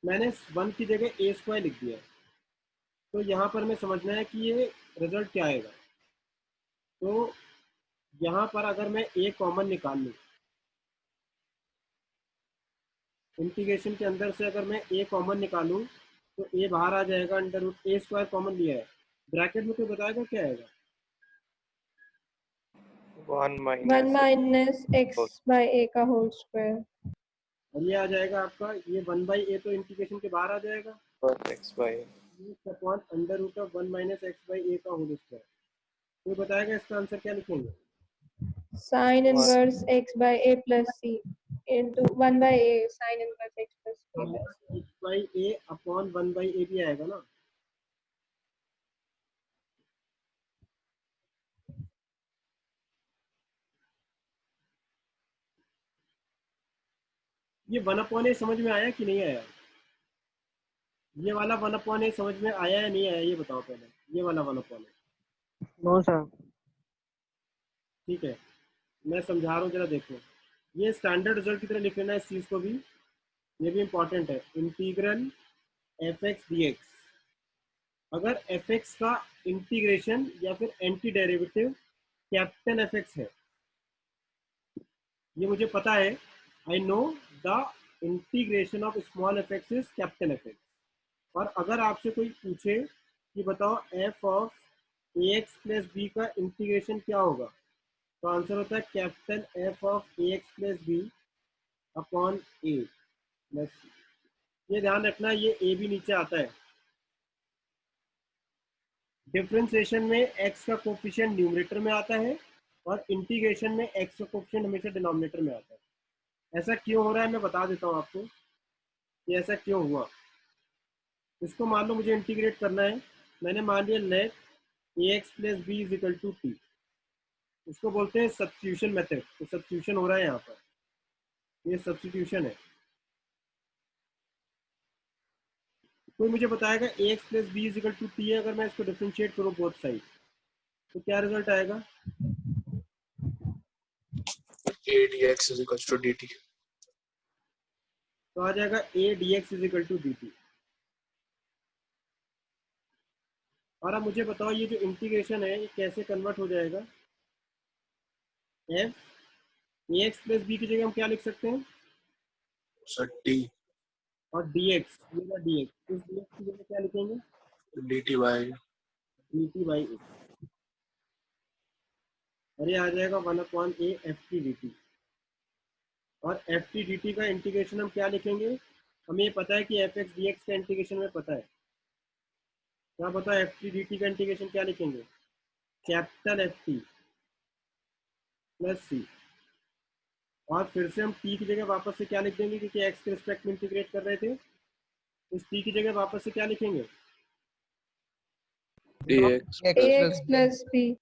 मैंने 1 की जगह a स्क्वायर लिख दिया, तो यहाँ पर हमें समझना है कि ये रिजल्ट क्या आएगा। तो यहाँ पर अगर मैं a कॉमन निकाल लूँ, इंटीग्रेशन के अंदर से अगर मैं a कॉमन निकालूं तो a बाहर आ जाएगा, under root a square common लिया है, ब्रैकेट में कोई बताएगा क्या आएगा? 1 1 minus minus x by a का होल स्क्वायर। और ये आ जाएगा आपका, ये 1/a तो इंटीग्रेशन के बाहर आ जाएगा, x by upon under root of 1 minus x by a का होल स्क्वायर। कोई बताएगा इसका आंसर क्या लिखेंगे? sin inverse x by a plus c into 1 by a sin inverse x plus c plus c। X by a upon 1/a भी आएगा ना। ये 1/a समझ में आया कि नहीं आया? ये वाला 1/a समझ में आया या नहीं आया, ये बताओ पहले। ये वाला 1/a, नो सर। ठीक है, मैं समझा रहा हूँ, जरा देखो। ये स्टैंडर्ड रिजल्ट की तरह लिख लेना इस चीज को भी, ये भी इंपॉर्टेंट है। Integral F x D X, अगर एफ एक्स का इंटीग्रेशन या फिर anti derivative capital F x है, ये मुझे पता है, I know the integration of small F X is capital F X. और अगर आपसे कोई पूछे कि बताओ F of A x plus B का इंटीग्रेशन क्या होगा, तो आंसर होता है capital F of A x plus B upon A plus c. ये ध्यान रखना, ये ए भी नीचे आता है। डिफरेंशिएशन में x का कोफिशिएंट न्यूमरेटर में आता है और इंटीग्रेशन में x का कोफिशिएंट हमेशा डिनोमिनेटर में आता है। ऐसा क्यों हो रहा है मैं बता देता हूँ आपको कि ऐसा क्यों हुआ। इसको मान लो मुझे इंटीग्रेट करना है, मैंने मान लिया let A x plus B is equal to T, इसको बोलते हैं सब्स्टिट्यूशन मेथड। तो सब्स्टिट्यूशन हो रहा है यहाँ पर, ये सब्स्टिट्यूशन है। कोई मुझे बताएगा a x plus B is equal to t है, अगर मैं इसको डिफरेंशिएट करूँ बोथ साइड तो क्या रिजल्ट आएगा? a dx is equals to dt। तो आ जाएगा A D X is equal to D T. और अब मुझे बताओ ये जो इंटीग्रेशन है ये कैसे कन्वर्ट हो जाएगा? F a x plus b की जगह हम क्या लिख सकते हैं? सर t और डी एक्स, ये ना डी एक्स, इस डी एक्स की जगह क्या लिखेंगे? dt by d t by a. और ये आ जाएगा 1/a f t d T. और एफ टी डी टी का इंटीग्रेशन हम क्या लिखेंगे? हमें ये पता है कि एफ एक्स डी एक्स का इंटीग्रेशन में पता है, क्या पता है? एफ टी डी टी का इंटीग्रेशन क्या लिखेंगे? कैपिटल एफ टी प्लस सी। और फिर से हम t की जगह वापस से क्या लिख देंगे, क्योंकि x के रिस्पेक्ट में इंटीग्रेट कर रहे थे, इस t की जगह वापस से क्या लिखेंगे? dx ax plus b।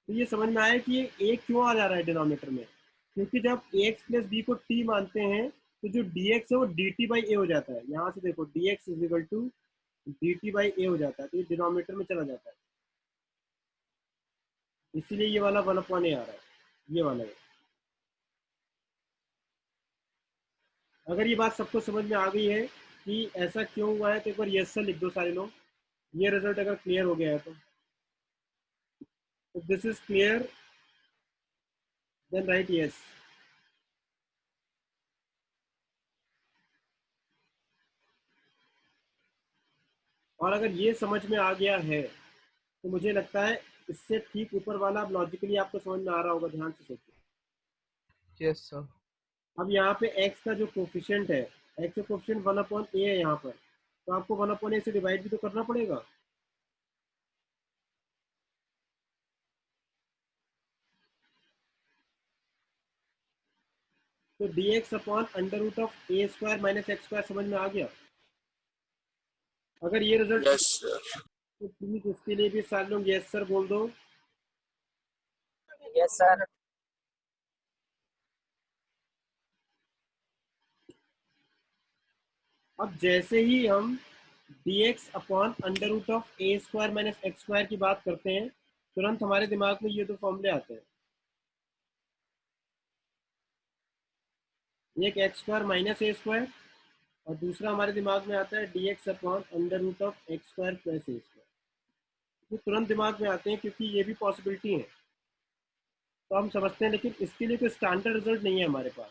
तो ये समझ में आया कि ये a क्यों आ जा रहा है डिनोमिनेटर में, क्योंकि जब ax प्लस बी को t मानते हैं तो जो dx है वो dt बाई ए हो जाता है। यहाँ से देखो dx is equal to dt by a हो जाता है, तो ये डिनोमिनेटर में चला जाता है, इसीलिए ये वाला 1/a आ रहा है, ये वाला है। अगर ये बात सबको समझ में आ गई है कि ऐसा क्यों हुआ है तो एक बार यस सर लिख दो सारे लोग। ये रिजल्ट अगर क्लियर हो गया है तो this is clear, then right yes. और अगर ये समझ में आ गया है तो मुझे लगता है इससे ठीक ऊपर वाला अब लॉजिकली आपको समझ में आ रहा होगा, ध्यान से सोचिए। Yes sir. अब यहाँ पे x का जो कोफिशिएंट है, x का कोफिशिएंट 1/a है यहाँ पर, तो आपको 1/a से डिवाइड भी तो करना पड़ेगा। तो dx upon under root of a square minus x square समझ में आ गया? अगर ये रिजल्ट yes sir तो प्लीज इसके लिए भी सारे लोग यस सर बोल दो। Yes sir. अब जैसे ही हम dx upon under root of a square minus x square की बात करते हैं, तुरंत हमारे दिमाग में ये दो फॉर्मूले आते हैं। एक एक्स स्क्वायर माइनस ए स्क्वायर, और दूसरा हमारे दिमाग में आता है D x upon under root of x square plus A square. ये तुरंत दिमाग में आते हैं क्योंकि ये भी पॉसिबिलिटी है, तो हम समझते हैं, लेकिन इसके लिए कोई स्टैंडर्ड रिजल्ट नहीं है हमारे पास,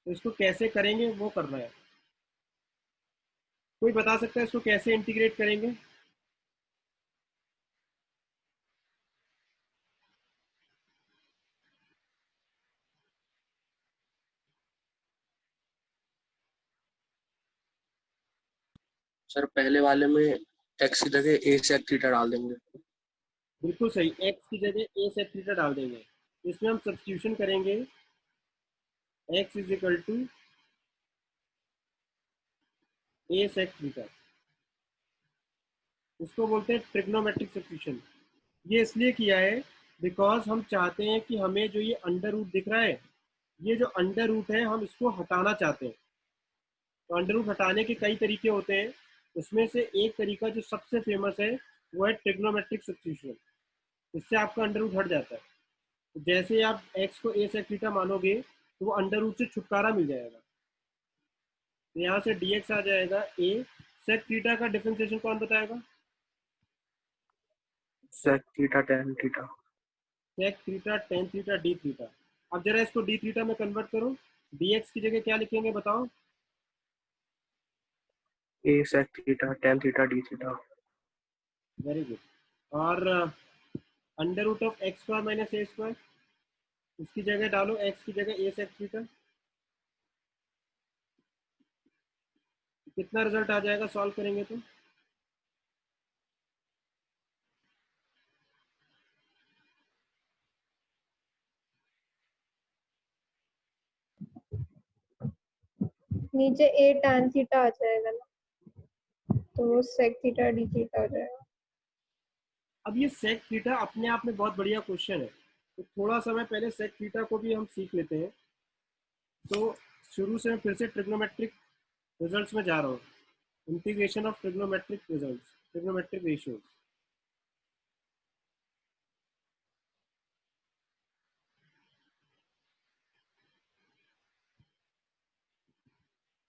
तो इसको कैसे करेंगे वो करना है। कोई बता सकता है इसको कैसे इंटीग्रेट करेंगे? सर पहले वाले में एक्स की जगह ए सेक थीटा डाल देंगे। बिल्कुल सही, एक्स की जगह ए सेक थीटा डाल देंगे। इसमें हम सब्स्टिट्यूशन करेंगे, X is equal to A sec theta, इसको बोलते हैं ट्रिग्नोमेट्रिक सब्स्टिट्यूशन। ये इसलिए किया है बिकॉज हम चाहते हैं कि हमें जो ये अंडर रूट दिख रहा है, ये जो अंडर रूट है हम इसको हटाना चाहते हैं। तो अंडर रूट हटाने के कई तरीके होते हैं, उसमें से एक तरीका जो सबसे फेमस है वो है ट्रिग्नोमेट्रिक सब्स्टिट्यूशन। इससे आपका अंडर रूट हट जाता है। तो जैसे आप x को a सेक थीटा मानोगे तो वो अंडर रूट से छुटकारा मिल जाएगा। तो यहाँ से dx आ जाएगा a सेक थीटा का डिफरेंशिएशन कौन बताएगा? Sec theta tan theta. Sec theta tan theta d theta. अब जरा इसको डी थीटा में कन्वर्ट करो, dx की जगह क्या लिखेंगे बताओ? A sec theta tan theta d theta. Very good. और under root of x square minus A square, इसकी जगह डालो x की जगह a सेक थीटा। कितना रिजल्ट आ जाएगा सॉल्व करेंगे तो? नीचे a tan थीटा आ जाएगा ना, तो वो sec थीटा d थीटा आ जाएगा। अब ये सेक थीटा अपने आप में बहुत बढ़िया क्वेश्चन है, तो थोड़ा समय पहले सेक थीटा को भी हम सीख लेते हैं। तो शुरू से मैं फिर से ट्रिग्नोमेट्रिक रिजल्ट्स में जा रहा हूँ, integration of trigonometric results, trigonometric ratios.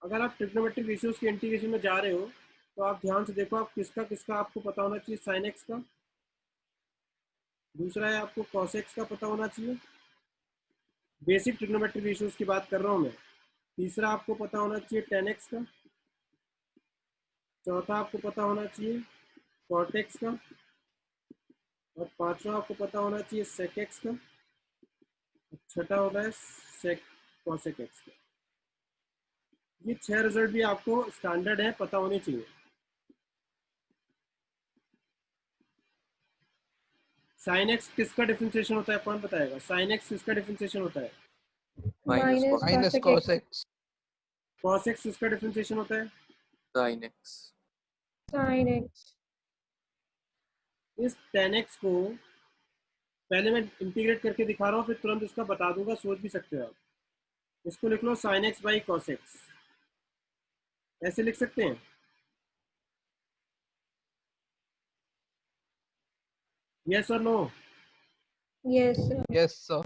अगर आप ट्रिग्नोमेट्रिक रेशियोज के इंटीग्रेशन में जा रहे हो तो आप ध्यान से देखो, आप किसका किसका आपको पता होना चाहिए, साइन एक्स का, दूसरा है आपको कॉस एक्स का पता होना चाहिए, बेसिक ट्रिग्नोमेट्रिक रेशियोज की बात कर रहा हूँ मैं। तीसरा आपको पता होना चाहिए टेन एक्स का, चौथा आपको पता होना चाहिए कॉट एक्स का, और पांचवा आपको पता होना चाहिए सेक एक्स का, छठा होता है सेक कॉसेक एक्स का। ये 6 रिजल्ट भी आपको स्टैंडर्ड है, पता होने चाहिए। साइन एक्स किसका डिफरेंशिएशन होता है, कौन बताएगा? साइन एक्स किसका डिफरेंशिएशन होता है? Minus cos x. Cos x किसका डिफरेंशिएशन होता है? sin x. sin x। इस 10x को पहले मैं इंटीग्रेट करके दिखा रहा हूँ, फिर तुरंत इसका बता दूंगा, सोच भी सकते हो आप। इसको लिख लो sine x by cos x, ऐसे लिख सकते हैं। यस और no? yes sir। Yes sir.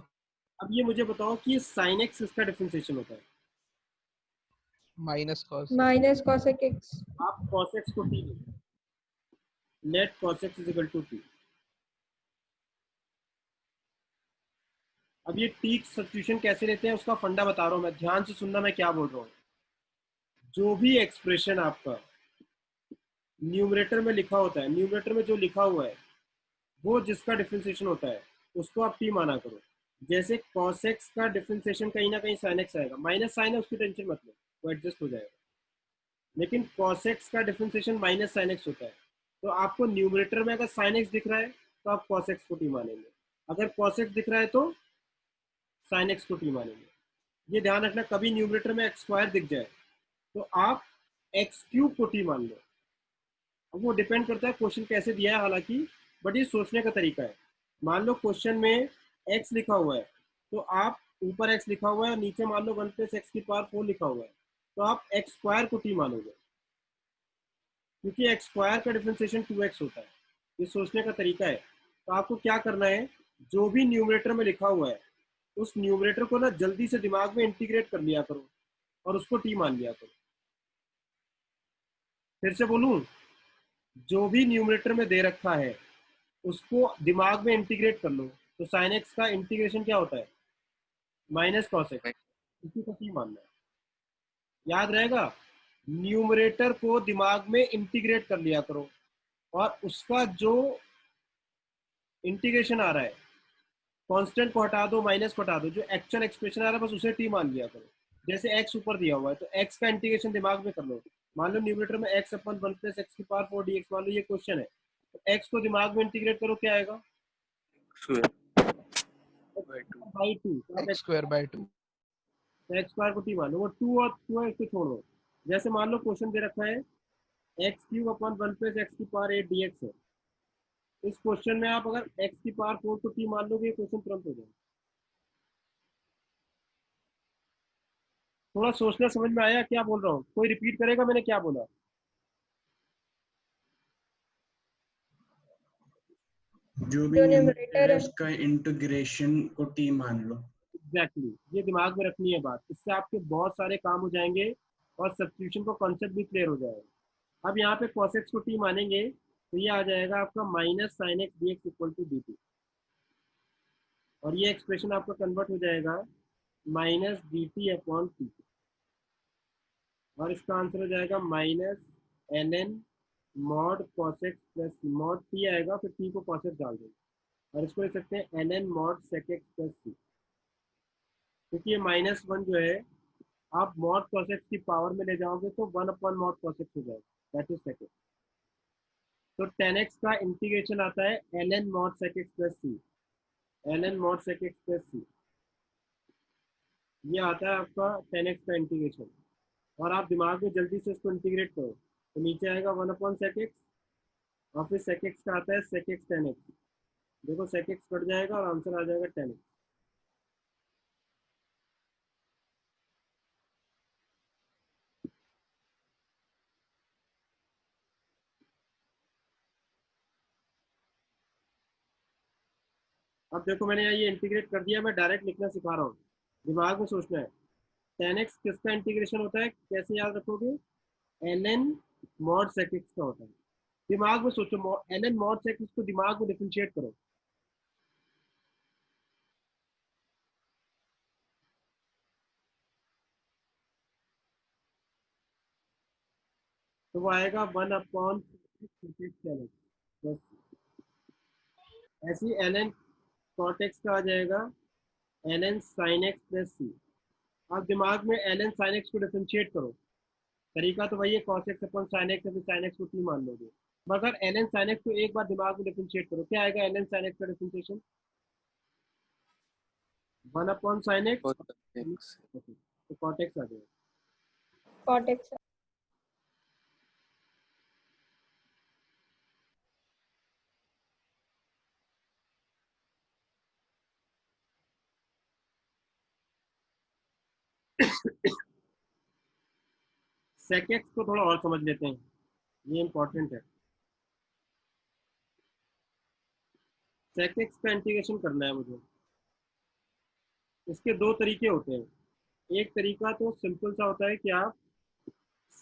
अब ये मुझे बताओ कि साइन एक्स किसका डिफरेंशिएशन होता है? Minus cos. minus cosec x। आप cos x को t let cos x is equal to t। अब ये t सब्स्टिट्यूशन कैसे लेते हैं उसका फंडा बता रहा हूं मैं, ध्यान से सुनना मैं क्या बोल रहा हूँ। जो भी एक्सप्रेशन आपका न्यूमरेटर में लिखा होता है, न्यूमरेटर में जो लिखा हुआ है वो जिसका डिफरेंशिएशन होता है उसको आप t माना करो। जैसे cos x का डिफरेंशिएशन कहीं ना कहीं sin x आएगा, माइनस साइन है उसकी टेंशन मत लो, वो एडजस्ट हो जाएगा। लेकिन cos x का डिफरेंशिएशन माइनस sin x होता है, तो आपको न्यूमरेटर में अगर sin x दिख रहा है तो आप cos x को t मानेंगे, अगर cos x दिख रहा है तो sin x को t मानेंगे। ये ध्यान रखना, कभी न्यूमरेटर में x स्क्वायर दिख जाए तो आप x क्यूब को t मान लो। अब वो डिपेंड करता है क्वेश्चन कैसे दिया है हालांकि, बट ये सोचने का तरीका है। मान लो क्वेश्चन में x लिखा हुआ है तो आप ऊपर x लिखा हुआ है और नीचे मान लो 1 + x की पावर 4 लिखा हुआ है, तो आप x स्क्वायर को t मानोगे, क्योंकि x स्क्वायर का डिफरेंशिएशन 2x होता है। ये सोचने का तरीका है। तो आपको क्या करना है, जो भी न्यूमरेटर में लिखा हुआ है उस न्यूमरेटर को ना जल्दी से दिमाग में इंटीग्रेट कर लिया करो और उसको टी मान लिया करो। फिर से बोलूं, जो भी न्यूमरेटर में दे रखा है उसको दिमाग में इंटीग्रेट कर लो। तो साइन एक्स का इंटीग्रेशन क्या होता है? माइनस कॉस एक्स, इसी को टी मानना है। याद रहेगा, न्यूमरेटर को दिमाग में इंटीग्रेट कर लिया करो और उसका जो इंटीग्रेशन आ रहा है, कांस्टेंट को हटा दो, माइनस को हटा दो, जो एक्चुअल एक्सप्रेशन आ रहा है बस उसे टी मान लिया करो। जैसे एक्स ऊपर दिया हुआ है तो एक्स का इंटीग्रेशन दिमाग में कर लो। मान लो न्यूमरेटर में एक्स अपन 1 प्लस एक्स की पावर 4 dx, मान लो ये क्वेश्चन है, तो एक्स को दिमाग में इंटीग्रेट करो, क्या आएगा? By two, x square by 2. X square को टी मान लो, वो 2 और 2 है, इसको छोड़ दो। जैसे मान लो क्वेश्चन दे रखा है एक्स क्यूब अपन 1 प्लस एक्स की पावर 8 dx है। इस क्वेश्चन में आप अगर x की पावर 4 को टी मान लोगे, ये क्वेश्चन तुरंत हो जाएगा। थोड़ा सोचना समझ में आया क्या बोल रहा हूँ? कोई रिपीट करेगा मैंने क्या बोला? जो भी न्यूमरेटर है उसका इंटीग्रेशन को टी मान लो। एग्जैक्टली, ये दिमाग में रखनी है बात, इससे आपके बहुत सारे काम हो जाएंगे और सब्स्टिट्यूशन का कॉन्सेप्ट भी क्लियर हो जाएगा। अब यहाँ पे cos x को टी मानेंगे तो ये आ जाएगा आपका minus sine X D X equal to D T, और ये एक्सप्रेशन आपका कन्वर्ट हो जाएगा minus D T upon T, और इसका आंसर हो जाएगा minus N N mod cos x plus mod T आएगा, फिर टी को cos x डाल देंगे और इसको लिख सकते हैं n N mod sec x plus c, क्योंकि ये -1 जो है आप मॉड cos x की पावर में ले जाओगे तो 1 अपॉन मॉड cos x हो जाएगा, दैट इज सेक एक्स। तो tan x का इंटीग्रेशन आता है ln mod sec x plus c, ln mod sec x plus c, ये आता है आपका tan x का इंटीग्रेशन। और आप दिमाग में जल्दी से इसको इंटीग्रेट करो तो नीचे आएगा 1 अपॉन सेक एक्स, और फिर सेक एक्स का आता है सेक एक्स tan x। देखो सेक एक्स कट जाएगा और आंसर आ जाएगा tan x। अब देखो मैंने यहाँ ये इंटीग्रेट कर दिया, मैं डायरेक्ट लिखना सिखा रहा हूँ, दिमाग में सोचना है। tan x किसका इंटीग्रेशन होता है, कैसे याद रखोगे? ln मॉड सेक एक्स का होता है। दिमाग में सोचो, ln मॉड सेक एक्स को दिमाग में डिफरेंशिएट करो। तो वो आएगा 1 अपॉन ऐसे ही ln cot x का आ जाएगा ln sin x प्लस सी। आप दिमाग में ln sin x को डिफरेंशिएट करो, तरीका तो वही है, cos x अपन sin x है, फिर sin x को t मान लोगे। मगर ln sin x को एक बार दिमाग में डिफरेंशिएट करो, क्या आएगा ln sin x का डिफरेंशिएशन? 1 अपॉन sin x, तो cot x आ जाएगा। cot x sec x को थोड़ा और समझ लेते हैं, ये इंपॉर्टेंट है। sec x का इंटीग्रेशन करना है मुझे। इसके दो तरीके होते हैं। एक तरीका तो सिंपल सा होता है कि आप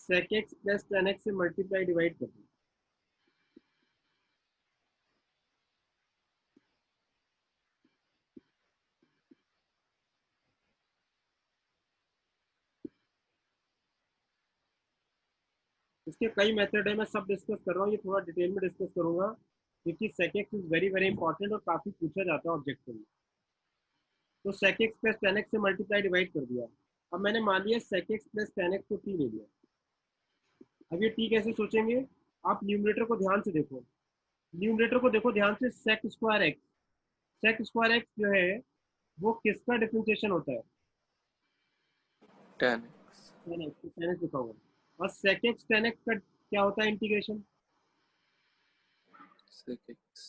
sec x plus tan x से मल्टीप्लाई डिवाइड कर दो। इसके कई मेथड है, मैं सब डिस्कस कर रहा हूँ, ये थोड़ा डिटेल में डिस्कस करूंगा क्योंकि sec x is very very important और काफी पूछा जाता है ऑब्जेक्टिव में। तो sec x plus tan x से मल्टीप्लाई डिवाइड कर दिया। अब मैंने मान लिया sec x plus tan x को t ले लिया। अब ये t कैसे सोचेंगे? आप न्यूमरेटर को ध्यान से देखो, न्यूमरेटर को देखो ध्यान से, sec square x, sec square x जो है वो किसका डिफरेंशिएशन होता है? tan x लिखा होगा। और sec x tan x का क्या होता है integration? sec x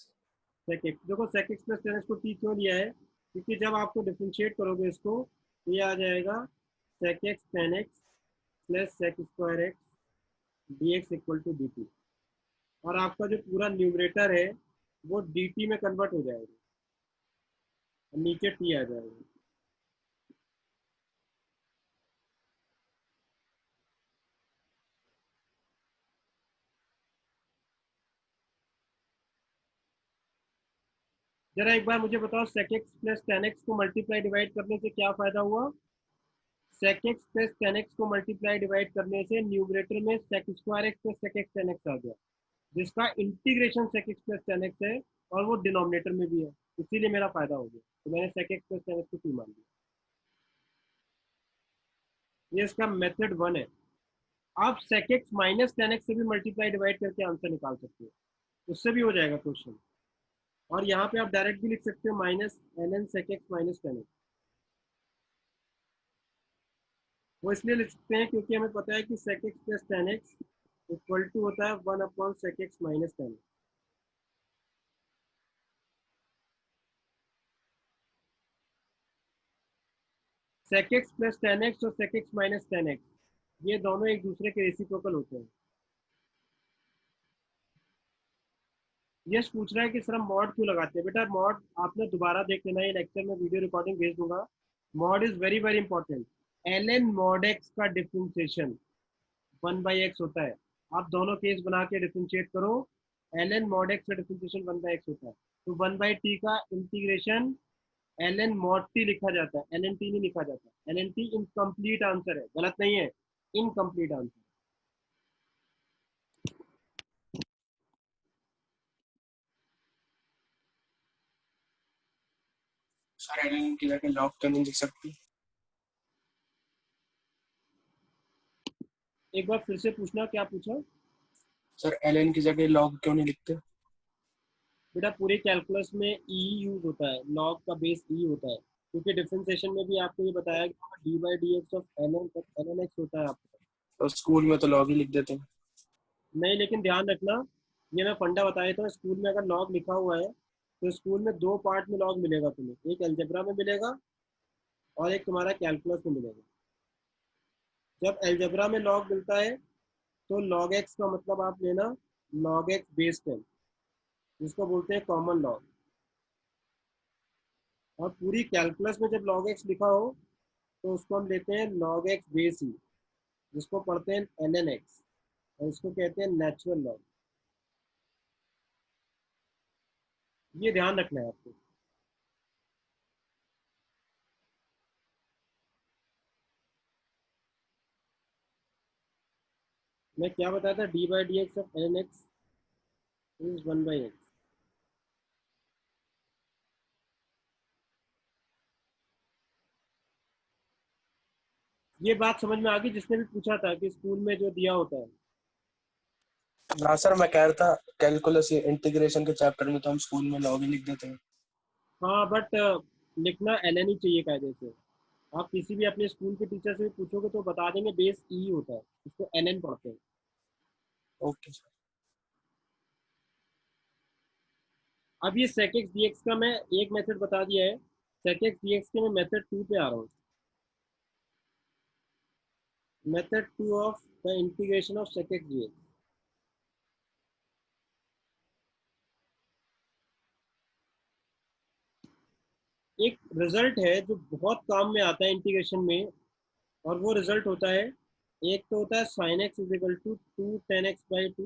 sec x, देखो sec x plus tan x को t क्यों लिया है? क्योंकि जब आपको डिफरेंशिएट करोगे इसको तो ये आ जाएगा sec x tan x plus sec square x dx equal to dt, और आपका जो पूरा न्यूमरेटर है वो dt में कन्वर्ट हो जाएगा और नीचे t आ जाएगा। जरा एक बार मुझे बताओ sec x plus tan x को मल्टीप्लाई डिवाइड करने से क्या फायदा हुआ? sec x plus tan x को मल्टीप्लाई डिवाइड करने से न्यूमरेटर में sec square x plus sec x tan x आ गया, जिसका integration sec x plus tan x है और वो डिनोमिनेटर में भी है, इसीलिए मेरा फायदा हो गया। तो मैंने sec x plus tan x को t मान दिया। ये इसका मेथड 1 है। आप sec x minus tan x से भी मल्टीप्लाई डिवाइड करके आंसर निकाल सकते हो, उससे भी हो जाएगा क्वेश्चन। और यहाँ पे आप डायरेक्ट भी लिख सकते हो minus ln sec x minus tan x। वो इसलिए लिख सकते हैं क्योंकि हमें पता है कि sec x plus tan x equal to होता है 1 upon sec x minus tan x। sec x plus tan x और sec x minus tan x ये दोनों एक दूसरे के रेसिप्रोकल होते हैं। यस पूछ रहा है कि सर हम मॉड क्यों लगाते हैं? बेटा मॉड आपने दोबारा देख लेना, ये लेक्चर में वीडियो रिकॉर्डिंग भेज दूंगा। Mod is very very important. ln mod x का डिफरेंशिएशन 1/x होता है। आप दोनों केस बना के डिफरेंशिएट करो, ln mod x का डिफरेंशिएशन 1/x होता है। तो 1/t का इंटीग्रेशन ln mod t लिखा जाता है, ln t नहीं लिखा जाता। ln t इनकम्प्लीट आंसर है, गलत नहीं है, इनकम्प्लीट आंसर। सर ln की जगह log क्यों नहीं लिख सकती? एक बार फिर से पूछना, क्या पूछा? सर ln की जगह log क्यों नहीं लिखते? बेटा पूरे कैलकुलस में e यूज होता है, log का बेस e होता है, क्योंकि डिफरेंशिएशन में भी आपको ये बताया कि d/dx ऑफ ln x होता है आपको। तो स्कूल में तो log ही लिख देते हैं। नहीं, लेकिन ध्यान रखना, ये मैं फंडा बताया था, स्कूल में अगर log लिखा हुआ है तो स्कूल में 2 पार्ट में log मिलेगा तुम्हें, एक अलजेब्रा में मिलेगा और एक तुम्हारा कैलकुलस में मिलेगा। जब अलजेब्रा में log मिलता है तो log x का मतलब आप लेना log x बेस 10, जिसको बोलते हैं कॉमन लॉग। और पूरी कैलकुलस में जब log x लिखा हो तो उसको हम लेते हैं log x बेस ई, जिसको पढ़ते हैं ln x, और इसको कहते हैं नेचुरल लॉग। ये ध्यान रखना है आपको। मैं क्या बताया था, d/dx of ln x is 1/x। ये बात समझ में आ गई जिसने भी पूछा था कि स्कूल में जो दिया होता है? ना सर, मैं कह रहा था कैलकुलस ये इंटीग्रेशन के चैप्टर में तो हम स्कूल में log ही लिख देते हैं। हाँ, बट लिखना ln ही चाहिए कायदे से। आप किसी भी अपने स्कूल के टीचर से भी पूछोगे तो बता देंगे बेस ई होता है, इसको ln पढ़ते हैं। Okay sir. अब ये sec x dx का मैं एक मेथड बता दिया है, sec x dx के मैं मेथड 2 पे आ रहा हूँ। Method 2 of the integration of sec x dx। एक रिजल्ट है जो बहुत काम में आता है इंटीग्रेशन में, और वो रिजल्ट होता है, एक तो होता है sin x is equal to 2 tan x by 2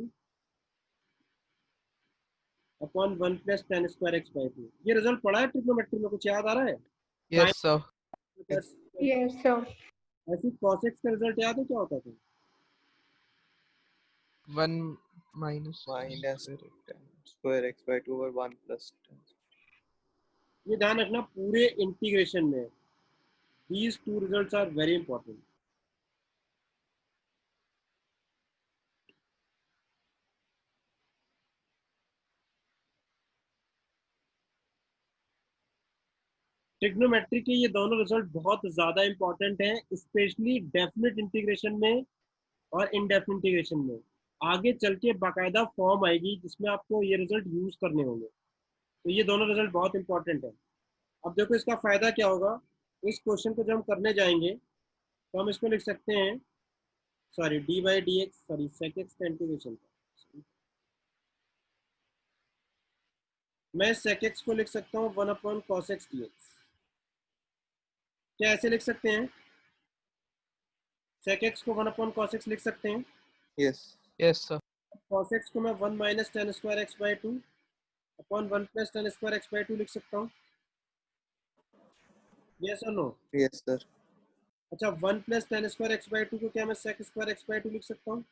upon 1 plus tan square x by 2। ये रिजल्ट पढ़ा है ट्रिग्नोमेट्री में, कुछ याद आ रहा है? Yes, sir. Yes, sir. ऐसी cos x का रिजल्ट याद है क्या होता था? 1 minus square x by 2 और 1 plus 10. ये ध्यान रखना पूरे इंटीग्रेशन में, these two results are very important। Trigonometry के ये दोनों रिजल्ट बहुत ज़्यादा इंपॉर्टेंट हैं, स्पेशली डेफिनेट इंटीग्रेशन में और इनडेफिनेट इंटीग्रेशन में। आगे चल के बाकायदा फॉर्म आएगी जिसमें आपको ये रिजल्ट यूज करने होंगे, तो ये दोनों रिजल्ट बहुत इंपॉर्टेंट है। अब देखो इसका फायदा क्या होगा, इस क्वेश्चन को जब हम करने जाएंगे तो हम इसको लिख सकते हैं, sorry d/dx, sorry sec x का इंटीग्रेशन। मैं sec x को लिख सकता हूँ 1 अपॉन cos x dx। क्या ऐसे लिख सकते हैं? sec x को 1 अपॉन cos x लिख सकते हैं? Yes. yes sir cos x को मैं 1 minus tan square x by 2 upon 1 plus tan square X by two लिख सकता हूँ? यस और नो? Yes, sir. अच्छा 1 plus tan square X by two को क्या मैं sec square X by two लिख सकता हूँ?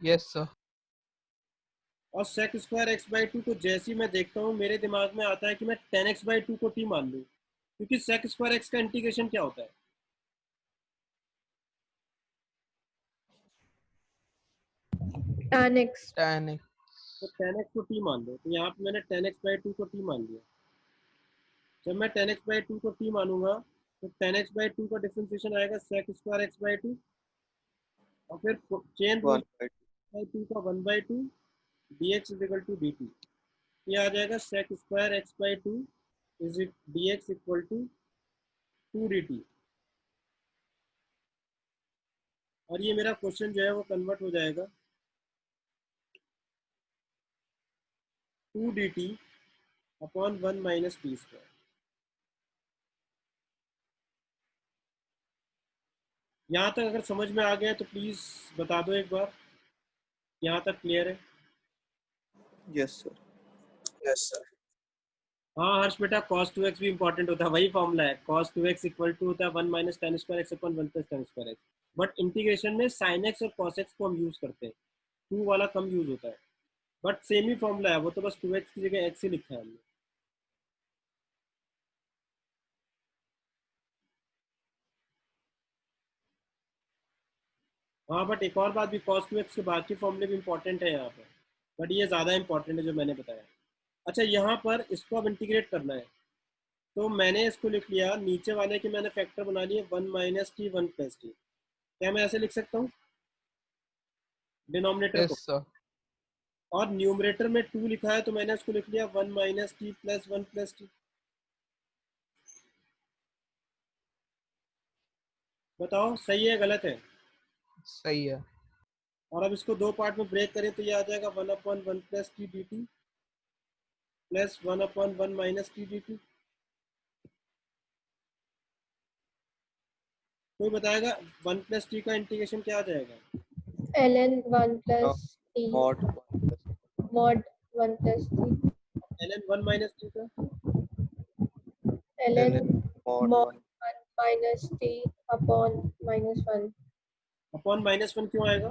Yes, sir. और sec square X by two को जैसे ही मैं देखता हूँ मेरे दिमाग में आता है कि मैं टेन एक्स बाई टू को टी मान लूँ, क्योंकि सेक स्क्वायर एक्स का इंटीग्रेशन क्या होता है? tan x. Tan x. तो टेन एक्स को टी मान लो, तो यहाँ पे मैंने टेन एक्स बाई टू को टी मान लिया। जब मैं टेन एक्स बाई टू को टी मानूंगा तो टेन एक्स बाई टू का डिफ्रेंसिएशन आएगा sec square X by two, और फिर चेन रूल 1/2. बाई टू का 1/2 D X is equal to D T. ये आ जाएगा sec square X by two is D X equal to 2 D T. और ये मेरा क्वेश्चन जो है वो कन्वर्ट हो जाएगा 2 D T upon 1 minus T square. यहाँ तक अगर समझ में आ गया तो प्लीज़ बता दो एक बार, यहाँ तक क्लियर है? Yes, sir. Yes sir. हाँ हर्ष बेटा, cos 2x भी इंपॉर्टेंट होता है, वही फॉर्मूला है, cos 2x इक्वल टू होता है 1 minus ten square x upon 1 plus tan square x. But integration में sin x और cos x को हम यूज़ करते हैं, 2 वाला कम यूज़ होता है, बट सेम ही फॉर्मूला है, वो तो बस 2x की जगह x ही लिखा है हमने। हाँ बट एक और बात भी, cos 2x के बाकी फॉर्मूले भी इंपॉर्टेंट है यहाँ पर, बट ये ज़्यादा इंपॉर्टेंट है जो मैंने बताया। अच्छा यहाँ पर इसको अब इंटीग्रेट करना है, तो मैंने इसको लिख लिया, नीचे वाले के मैंने फैक्टर बना लिए 1 माइनस टी 1 प्लस टी। क्या मैं ऐसे लिख सकता हूँ डिनोमिनेटर को? Yes, sir. और न्यूमरेटर में 2 लिखा है तो मैंने इसको लिख लिया 1 minus t plus 1 plus T. बताओ सही है गलत है? सही है। और अब इसको दो पार्ट में ब्रेक करें तो ये आ जाएगा 1 upon 1 plus T d T plus 1 upon 1 minus T d T. कोई बताएगा 1 प्लस टी का इंटीग्रेशन क्या आ जाएगा? ln 1 plus t Mod 1 plus. mod 1 plus t ln 1 minus T का ln Mod mod 1. 1 minus t upon minus 1. Upon minus 1 क्यों आएगा?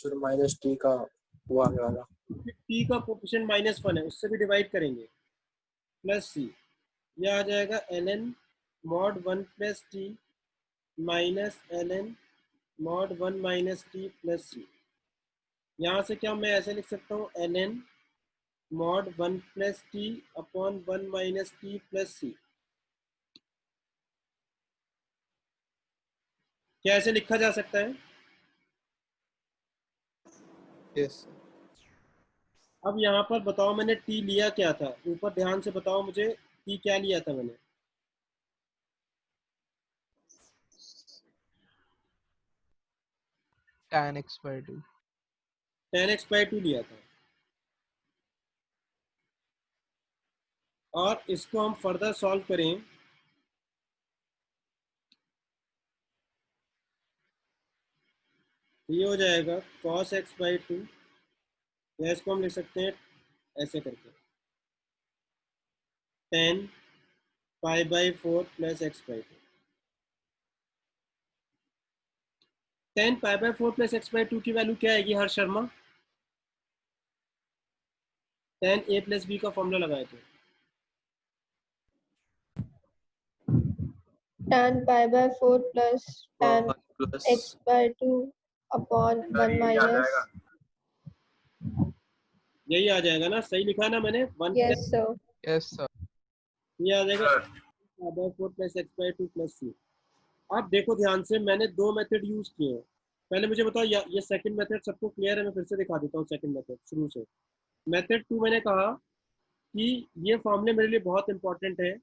फिर minus T का वो आगे वाला। टी का कोफिशिएंट माइनस 1 है, उससे भी डिवाइड करेंगे, प्लस सी। यह आ जाएगा ln mod 1 plus t minus ln mod 1 minus t plus c. यहाँ से क्या मैं ऐसे लिख सकता हूँ ln mod 1 plus t upon 1 minus t plus c. क्या ऐसे लिखा जा सकता है? Yes, sir. अब यहाँ पर बताओ मैंने t लिया क्या था, ऊपर ध्यान से बताओ मुझे t क्या लिया था मैंने? Tan x by 2. 10x by 2 लिया था। और इसको हम फर्दर सॉल्व करें तो ये हो जाएगा cos x बाई 2, या इसको हम लिख सकते हैं ऐसे करके 10 पाई by 4 plus x by 2। 10 pi by 4 plus x by 2 की वैल्यू क्या आएगी हर शर्मा? 10 a प्लस बी का फॉर्मूला लगाए थे। Tan pi by 4 plus tan 1 plus. x by 2 upon 1 यही आ minus. जाएगा। यही आ जाएगा ना, सही लिखा ना मैंने? 1 Yes, plus sir. Yes, sir. ये आ जाएगा sir pi by 4 plus x by 2 plus सी। अब देखो ध्यान से, मैंने दो मेथड यूज किए हैं। पहले मुझे बताओ ये सेकंड मेथड सबको क्लियर है? मैं फिर से दिखा देता हूँ सेकंड मेथड शुरू से। मेथड 2 मैंने कहा कि ये फॉर्मूले मेरे लिए बहुत इंपॉर्टेंट है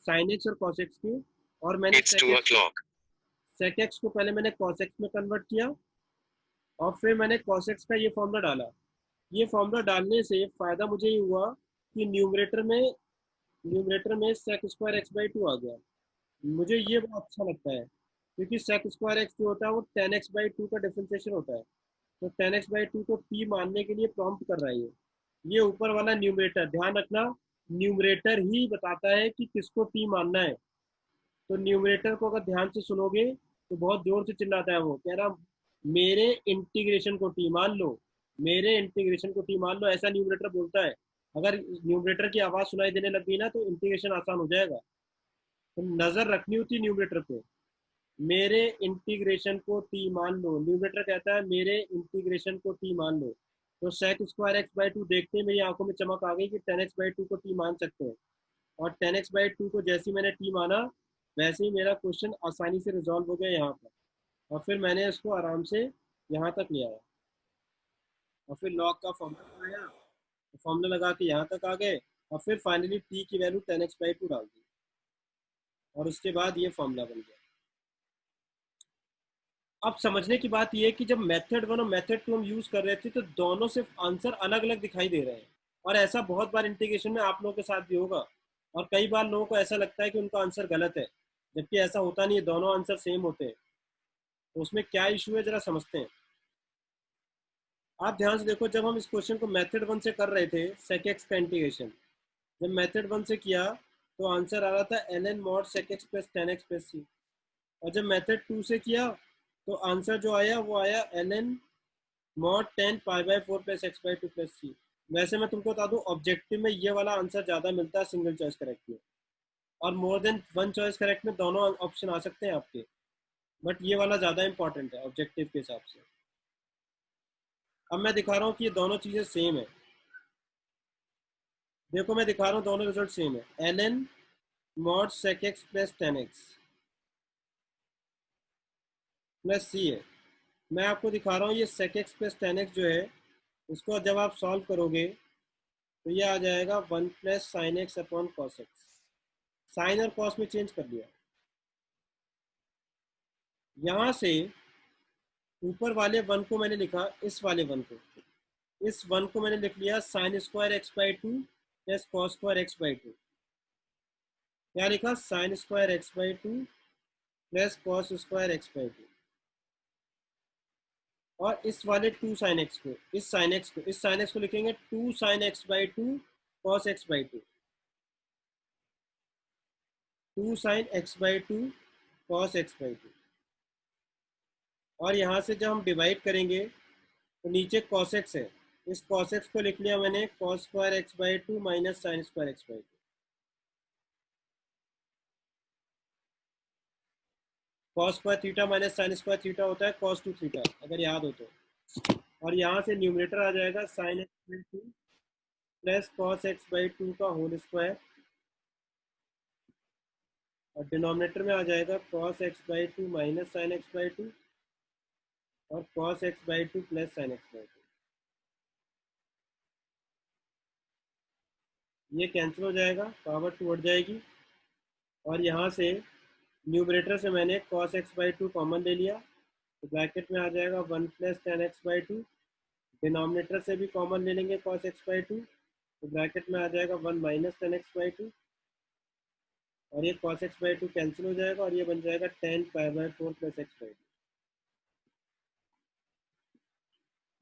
साइन एक्स और कॉस एक्स के, और मैंने सेक एक्स को पहले मैंने कॉस एक्स में कन्वर्ट किया और फिर मैंने कॉस एक्स का ये फॉर्मूला डाला। ये फॉर्मूला डालने से फ़ायदा मुझे ये हुआ कि न्यूमरेटर में सेक स्क्वायर एक्स बाई 2 आ गया। मुझे ये बहुत अच्छा लगता है क्योंकि सेक स्क्वायर एक्स जो होता है वो 10x बाई 2 का डिफरेंशिएशन होता है, तो 10x/2 को t मानने के लिए प्रॉम्प्ट कर रहा है ये ऊपर वाला न्यूमरेटर, ध्यान रखना न्यूमरेटर ही बताता है कि किसको t मानना है। तो न्यूमरेटर को अगर ध्यान से सुनोगे तो बहुत जोर से चिल्लाता है, वो कह रहा मेरे इंटीग्रेशन को t मान लो, मेरे इंटीग्रेशन को t मान लो, ऐसा न्यूमरेटर बोलता है। अगर न्यूमरेटर की आवाज सुनाई देने लगी ना तो इंटीग्रेशन आसान हो जाएगा। तो नजर रखनी होती है न्यूमरेटर पे, मेरे इंटीग्रेशन को t मान लो, न्यूमरेटर कहता है मेरे इंटीग्रेशन को t मान लो। तो sec²x/2 देखते ही मेरी आंखों में चमक आ गई कि 10x/2 को t मान सकते हैं, और 10x/2 को जैसे ही मैंने t माना वैसे ही मेरा क्वेश्चन आसानी से रिजॉल्व हो गया यहाँ पर, और फिर मैंने इसको आराम से यहाँ तक ले आया, और फिर लॉग का फॉर्मूला लगाया, फॉर्मूला लगा के यहाँ तक आ गए, और फिर फाइनली t की वैल्यू 10x/2 डाल दी, और उसके बाद ये फॉर्मूला बन गया। अब समझने की बात यह है कि जब मेथड 1 और मेथड 2 हम यूज कर रहे थे तो दोनों से आंसर अलग अलग दिखाई दे रहे हैं, और ऐसा बहुत बार इंटीग्रेशन में आप लोगों के साथ भी होगा, और कई बार लोगों को ऐसा लगता है कि उनका आंसर गलत है, जबकि ऐसा होता नहीं है, दोनों आंसर सेम होते हैं। तो उसमें क्या इशू है जरा समझते हैं। आप ध्यान से देखो, जब हम इस क्वेश्चन को मेथड 1 से कर रहे थे sec x का इंटीग्रेशन, जब मेथड 1 से किया तो आंसर आ रहा था ln mod sec x plus tan x plus c, और जब मेथड 2 से किया तो आंसर जो आया वो आया ln mod tan pi/4 plus x/2 plus c। वैसे मैं तुमको बता दूं ऑब्जेक्टिव में ये वाला आंसर ज़्यादा मिलता है सिंगल चॉइस करेक्ट में, और more than one choice correct में दोनों ऑप्शन आ सकते हैं आपके, बट ये वाला ज़्यादा इंपॉर्टेंट है ऑब्जेक्टिव के हिसाब से। अब मैं दिखा रहा हूँ कि ये दोनों चीज़ें सेम है, देखो मैं दिखा रहा हूँ दोनों रिजल्ट सेम है, ln mod sec x plus tan x plus c है। मैं आपको दिखा रहा हूँ ये sec x plus tan x जो है उसको जब आप सॉल्व करोगे तो ये आ जाएगा 1 plus sine X upon cos X, sine और कॉस में चेंज कर दिया। यहाँ से ऊपर वाले 1 को मैंने लिखा, इस वाले 1 को, इस 1 को मैंने लिख लिया sin² x/2 plus cos² x/2। क्या लिखा? sin² x/2 plus cos² x/2, और इस वाले 2 sin x को, इस sin x को लिखेंगे 2 sin x/2 cos x/2, 2 sin x/2 cos x/2। और यहाँ से जब हम डिवाइड करेंगे तो नीचे cos x है, इस cos x को लिख लिया मैंने cos² x/2 minus sin² x/2। cos² theta minus sin² theta होता है cos2 थीटा, अगर याद हो तो। और यहाँ से न्यूमरेटर आ जाएगा sin x/2 plus cos x/2 का होल स्क्वायर, और डिनोमिनेटर में आ जाएगा cos x/2 minus sin x/2 और cos x/2 plus sin x/2। ये कैंसिल हो जाएगा, पावर 2 हट जाएगी, और यहाँ से न्यूमरेटर से मैंने cos x/2 कॉमन ले लिया, तो ब्रैकेट में आ जाएगा 1 प्लस tan x/2, डिनोमिनेटर से भी कॉमन ले लेंगे cos x/2, तो ब्रैकेट में आ जाएगा 1 माइनस tan x/2, और ये cos x/2 कैंसिल हो जाएगा, और ये बन जाएगा tan pi/4 प्लस x/2।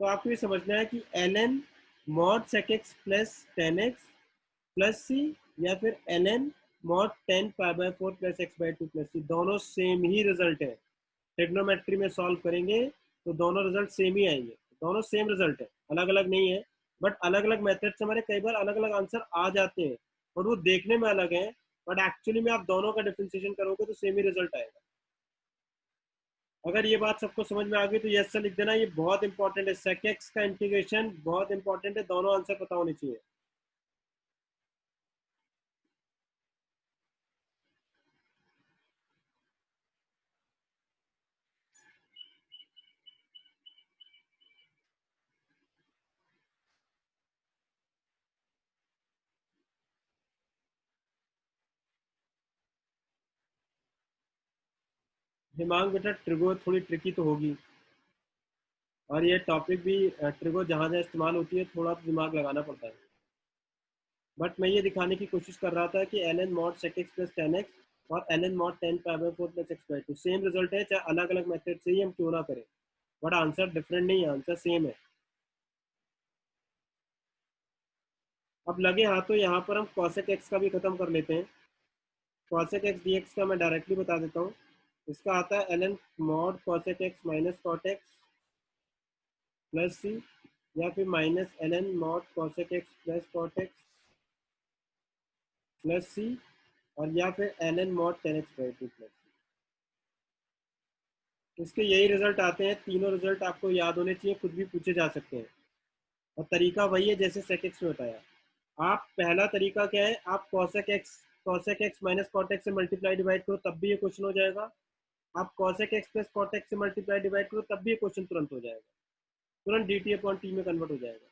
तो आपको ये समझना है कि ln mod sec x plus tan x plus c, या फिर ln mod tan pi/4 plus x/2 plus c, दोनों सेम ही रिजल्ट है। ट्रिग्नोमेट्री में सॉल्व करेंगे तो दोनों रिजल्ट सेम ही आएंगे, दोनों सेम रिजल्ट है, अलग अलग नहीं है। बट अलग अलग मेथड से हमारे कई बार अलग अलग आंसर आ जाते हैं, और वो देखने में अलग है, बट एक्चुअली में आप दोनों का डिफरेंशिएशन करोगे तो सेम ही रिजल्ट आएगा। अगर ये बात सबको समझ में आ गई तो यस सर लिख देना, ये बहुत इंपॉर्टेंट है, sec x का इंटीग्रेशन बहुत इंपॉर्टेंट है, दोनों आंसर पता होने चाहिए। दिमाग बेटा ट्रिगो थोड़ी ट्रिकी तो होगी, और ये टॉपिक भी ट्रिगो जहाँ जहाँ इस्तेमाल होती है थोड़ा तो दिमाग लगाना पड़ता है, बट मैं ये दिखाने की कोशिश कर रहा था कि ln mod sec x plus tan x और ln mod tan pi/4 plus x/2 same result है, चाहे अलग अलग मेथड से ही हम क्यों ना करें। बट आंसर डिफरेंट नहीं है, आंसर सेम है। अब लगे हाँ तो यहाँ पर हम cosec x का भी खत्म कर लेते हैं। cosec x dx का मैं डायरेक्टली बता देता हूँ। इसका आता है ln mod cosec x minus cot x plus सी, या फिर minus ln mod cosec x plus cot x plus सी, और या फिर ln mod tan x by 2 plus c. इसके यही रिजल्ट आते हैं। तीनों रिजल्ट आपको याद होने चाहिए, खुद भी पूछे जा सकते हैं, और तरीका वही है जैसे sec x में बताया। आप पहला तरीका क्या है, आप cosec x minus cot x से मल्टीप्लाई डिवाइड करो तब भी ये क्वेश्चन हो जाएगा। आप cosec x plus cot x से मल्टीप्लाई डिवाइड करो तब भी ये क्वेश्चन तुरंत हो जाएगा, तुरंत dt अपॉन t में कन्वर्ट हो जाएगा।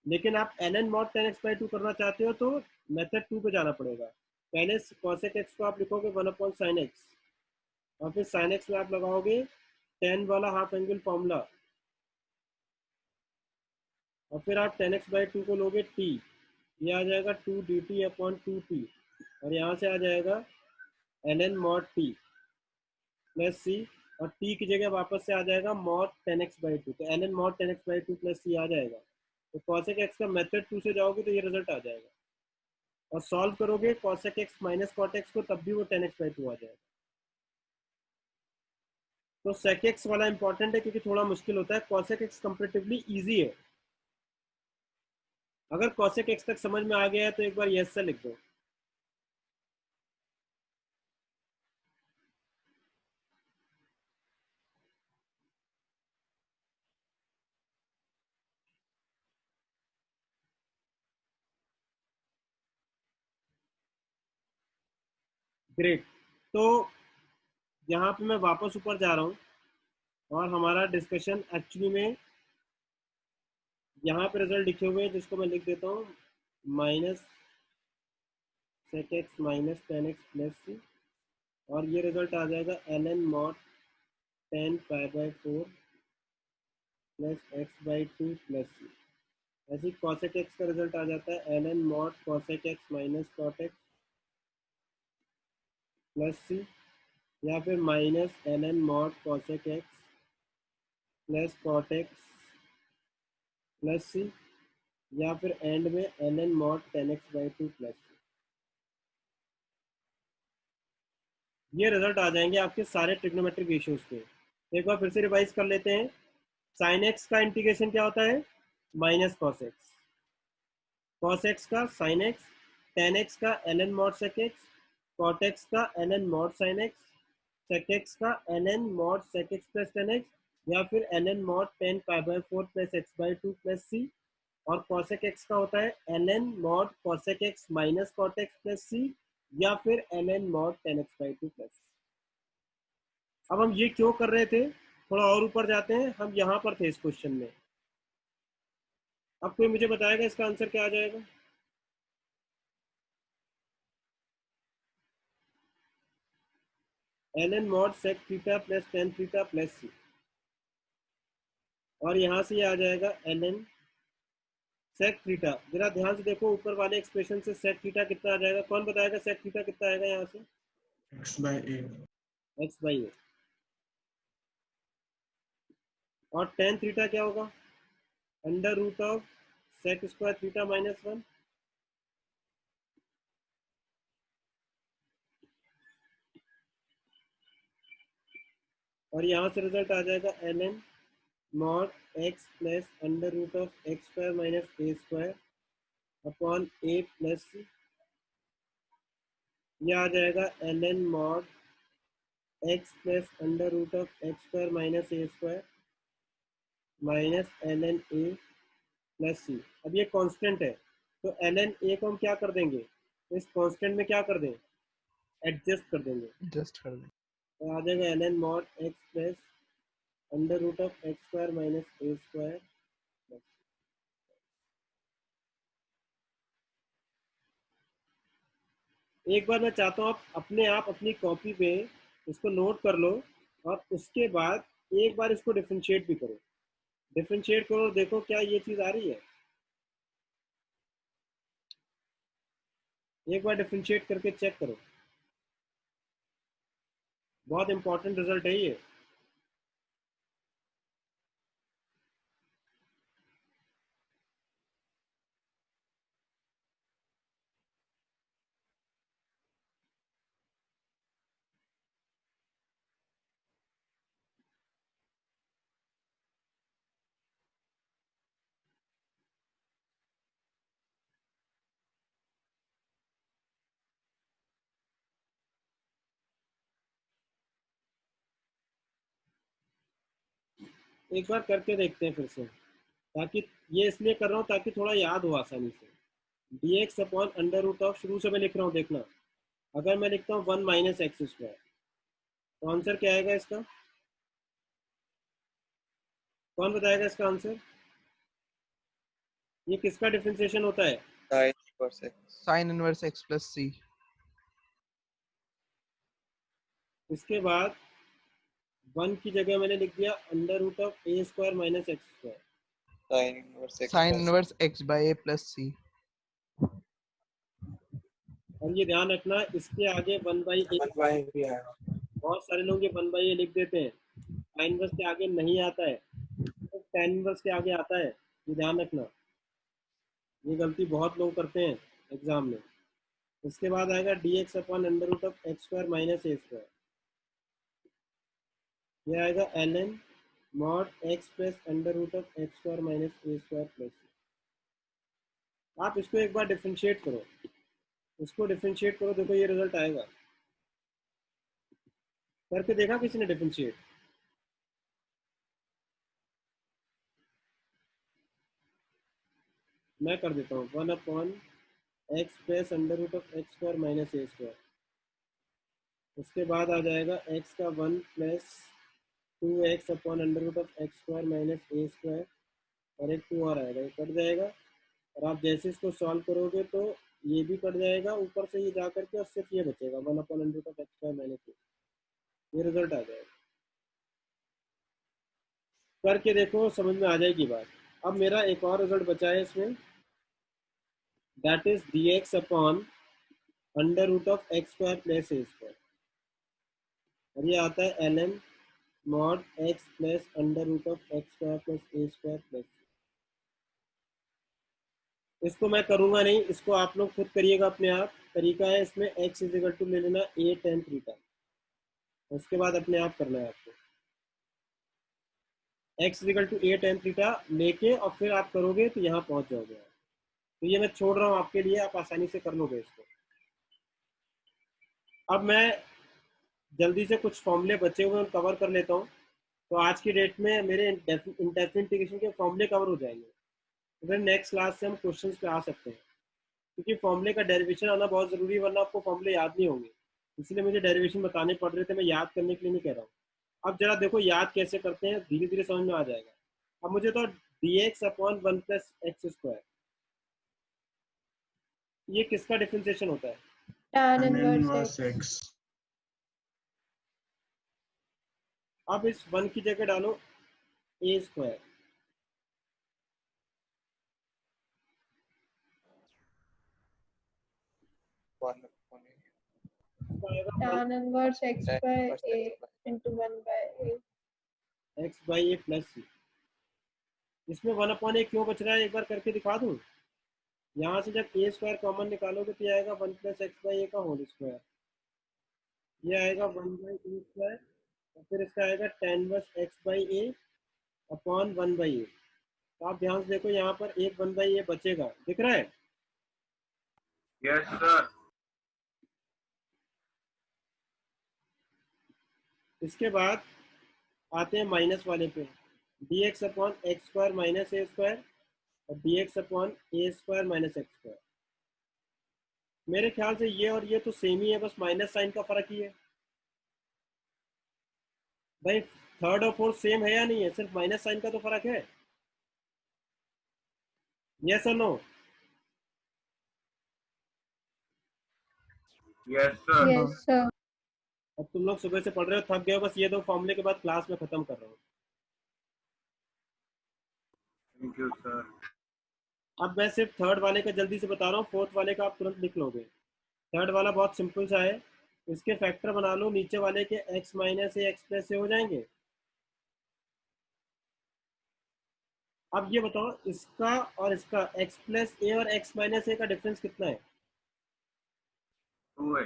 लेकिन आप ln mod tan x by 2 करना चाहते हो तो मेथड 2 पे जाना पड़ेगा। पहले cosec x को आप लिखोगे 1 अपॉन साइन एक्स, और फिर साइन एक्स में आप लगाओगे tan वाला हाफ एंगल फॉर्मूला, और फिर आप tan x बाई 2 को लोगे t, ये आ जाएगा 2 dt अपॉन 2t, और यहाँ से आ जाएगा ln mod t प्लस सी, और t की जगह वापस से आ जाएगा mod tan x बाई 2, तो ln mod tan x by 2 plus c आ जाएगा। तो cosec x का मेथड 2 से जाओगे तो ये रिजल्ट आ जाएगा, और सॉल्व करोगे cosec x minus cot x को तब भी वो tan x बाई 2 आ जाएगा। तो sec x वाला इंपॉर्टेंट है क्योंकि थोड़ा मुश्किल होता है, cosec x कंपेरेटिवली इजी है। अगर cosec x तक समझ में आ गया है तो एक बार यस से लिख दो। ग्रेट। तो यहाँ पे मैं वापस ऊपर जा रहा हूँ, और हमारा डिस्कशन एक्चुअली में यहाँ पे रिजल्ट लिखे हुए हैं, जिसको मैं लिख देता हूँ minus sec x minus tan x plus सी, और ये रिजल्ट आ जाएगा ln mod tan pi by 4 plus x by 2 plus C. ऐसे ही cosec x का रिजल्ट आ जाता है ln mod cosec x minus cot x plus सी, या फिर minus ln mod cosec x plus cot x plus सी, या फिर एंड में ln mod tan x by 2 plus c. ये रिजल्ट आ जाएंगे आपके सारे ट्रिग्नोमेट्रिक रेशियोज के। एक बार फिर से रिवाइज कर लेते हैं। साइन एक्स का इंटीग्रेशन क्या होता है, minus cos X, cos X का साइन एक्स, टेन एक्स का ln mod sec x, cot X का ln mod sin x, sec x का ln mod sec x plus tan x, या फिर ln mod tan pi by 4 plus x by 2 plus सी, और cosec x का होता है ln mod cosec x minus cot x plus सी, या फिर ln mod tan x by 2 plus. अब हम ये क्यों कर रहे थे, थोड़ा और ऊपर जाते हैं, हम यहाँ पर थे इस क्वेश्चन में। अब कोई मुझे बताएगा इसका आंसर क्या आ जाएगा। ln mod sec theta plus tan theta plus सी, और यहाँ से ये आ जाएगा ln sec थीटा। जरा ध्यान से देखो ऊपर वाले एक्सप्रेशन से sec थीटा कितना आ जाएगा, कौन बताएगा sec थीटा कितना आएगा यहाँ से, x by a x by a. और tan थीटा क्या होगा, under root of sec square theta minus 1, और यहाँ से रिजल्ट आ जाएगा ln mod x plus under root of x square minus A square upon A plus C. यह आ जाएगा ln mod x plus under root of x square minus A square minus ln a plus सी। अब ये constant है तो ln a को हम क्या कर देंगे, इस कांस्टेंट में क्या कर दें, एडजस्ट कर देंगे, जस्ट कर दे। तो आ जाएगा ln mod x plus under root of x square minus A square. एक बार मैं चाहता हूँ आप अपने आप अपनी कॉपी पे इसको नोट कर लो, और उसके बाद एक बार इसको डिफरेंशिएट भी करो, डिफरेंशिएट करो, देखो क्या ये चीज आ रही है। एक बार डिफरेंशिएट करके चेक करो, बहुत इंपॉर्टेंट रिजल्ट है ये। एक बार करके देखते हैं फिर से, ताकि ये इसलिए कर रहा हूँ ताकि थोड़ा याद हो आसानी से। dx upon under root of, शुरू से मैं लिख रहा हूँ, देखना अगर मैं लिखता हूँ 1 माइनस एक्स स्क्वायर, तो आंसर क्या आएगा इसका? कौन बताएगा इसका आंसर? ये किसका डिफरेंशिएशन होता है? sin inverse x. Sin inverse x plus c. इसके बाद 1 की जगह मैंने लिख दिया under root of a square minus x square. Sin inverse x. Sin plus inverse x by a plus c. और ये ध्यान रखना, इसके आगे 1 बाई ए, 1 बाय भी आएगा। बहुत सारे लोग ये 1 बाई ए लिख देते हैं, साइन इनवर्स के आगे नहीं आता है, तो tan इनवर्स के आगे आता है, ये ध्यान रखना, ये गलती बहुत लोग करते हैं एग्जाम में। इसके बाद आएगा dx upon under root of x square minus A square, ये आएगा ln mod x plus under root of x square minus A square plus. आप इसको एक बार डिफरेंशिएट करो, इसको डिफरेंशिएट करो, देखो ये रिजल्ट आएगा। करके देखा किसी ने डिफरेंशिएट? मैं कर देता हूँ 1 upon x plus under root of x square minus A square, उसके बाद आ जाएगा x का 1 plus 2x upon under root of x square minus A square, और एक 2 और आएगा, ये कट जाएगा। और आप जैसे इसको सॉल्व करोगे तो ये भी कट जाएगा, ऊपर से ये जा करके और सिर्फ ये बचेगा 1 upon under root of x square minus a, ये रिजल्ट आ जाएगा। करके देखो, समझ में आ जाएगी बात। अब मेरा एक और रिजल्ट बचा है इसमें, that is dx upon under root of x square plus A square, और ये आता है ln mod x plus under root of x square plus A square plus. इसको मैं करूंगा नहीं, इसको आप लोग खुद करिएगा अपने आप। तरीका है इसमें x इज इक्वल टू ले लेना a tan थीटा, उसके बाद अपने आप करना है आपको। x is equal to a tan theta लेके और फिर आप करोगे तो यहाँ पहुंच जाओगे। तो ये मैं छोड़ रहा हूँ आपके लिए, आप आसानी से कर लोगे इसको। अब मैं जल्दी से कुछ फॉर्मूले बचे हुए कवर कर लेता हूँ, तो आज की डेट में मेरे इंडेफिनिट इंटीग्रेशन के फॉर्मूले कवर हो जाएंगे, तो फिर नेक्स्ट क्लास से हम क्वेश्चंस पे आ सकते हैं, क्योंकि फॉर्मूले का डेरिवेशन आना बहुत ज़रूरी है, वरना आपको फॉर्मूले याद नहीं होंगे। इसलिए मुझे डेरिवेशन बताने पड़ रहे थे, मैं याद करने के लिए नहीं कह रहा हूँ। अब जरा देखो याद कैसे करते हैं, धीरे धीरे समझ में आ जाएगा। अब मुझे तो dx upon 1 plus x square, ये किसका डिफरेंशिएशन होता है? tan tan inverse inverse x. x. अब इस 1 की जगह डालो ए square, One upon a. tan inverse x Tan by inverse a x by into 1 by a. X by a plus C. इसमें 1 अपॉन ए क्यों बच रहा है, एक बार करके दिखा दूँ। यहाँ से जब ए स्क्वायर कॉमन निकालोगे तो ये आएगा 1 प्लस एक्स बाई ए का होल स्क्वायर, ये आएगा 1 बाई ए स्क्वायर, और फिर इसका आएगा tan inverse x by a upon 1 by a. तो आप ध्यान से देखो, यहाँ पर एक 1 बाई ए बचेगा, दिख रहा है? Yes, sir. इसके बाद आते हैं माइनस वाले पे, dx upon x square minus ए स्क्वायर और dx upon a square minus x square. मेरे ख्याल से ये और ये तो सेम ही है, बस माइनस साइन का फर्क ही है। भाई थर्ड और फोर्थ सेम है या नहीं है, सिर्फ माइनस साइन का तो फर्क है। यस और no? Yes, sir. Yes, sir. अब तुम लोग सुबह से पढ़ रहे हो, थक गए हो, बस ये दो फॉर्मूले के बाद क्लास में खत्म कर रहा हूँ। Thank you, sir. अब मैं सिर्फ थर्ड वाले का जल्दी से बता रहा हूँ, फोर्थ वाले का आप तुरंत लिख लोगे। थर्ड वाला बहुत सिंपल सा है, इसके फैक्टर बना लो, नीचे वाले के x माइनस ए एक्स प्लस से हो जाएंगे। अब ये बताओ, इसका और इसका x प्लस ए और x माइनस ए का डिफरेंस कितना है? 2a.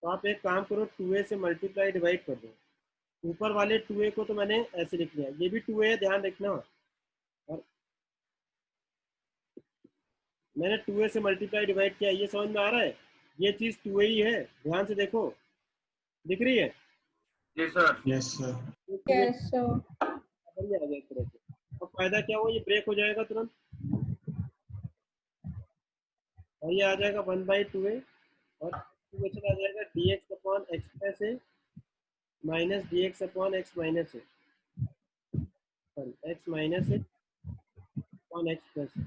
तो आप एक काम करो, 2a से मल्टीप्लाई डिवाइड कर दो। ऊपर वाले 2a को तो मैंने ऐसे लिख लिया, ये भी 2a है, ध्यान रखना। और मैंने 2a से मल्टीप्लाई डिवाइड किया, ये समझ में आ रहा है? ये चीज 2a ही है, ध्यान से देखो, दिख रही है? Yes, sir. Yes, sir. Yes, sir. बढ़िया। जाएगा इस तरह से। और फायदा क्या हुआ, ये ब्रेक हो जाएगा तुरंत और ये आ जाएगा 1/2a और इक्वेशन आ जाएगा dx upon x plus a minus dx upon x minus a, sorry x minus a upon x plus a.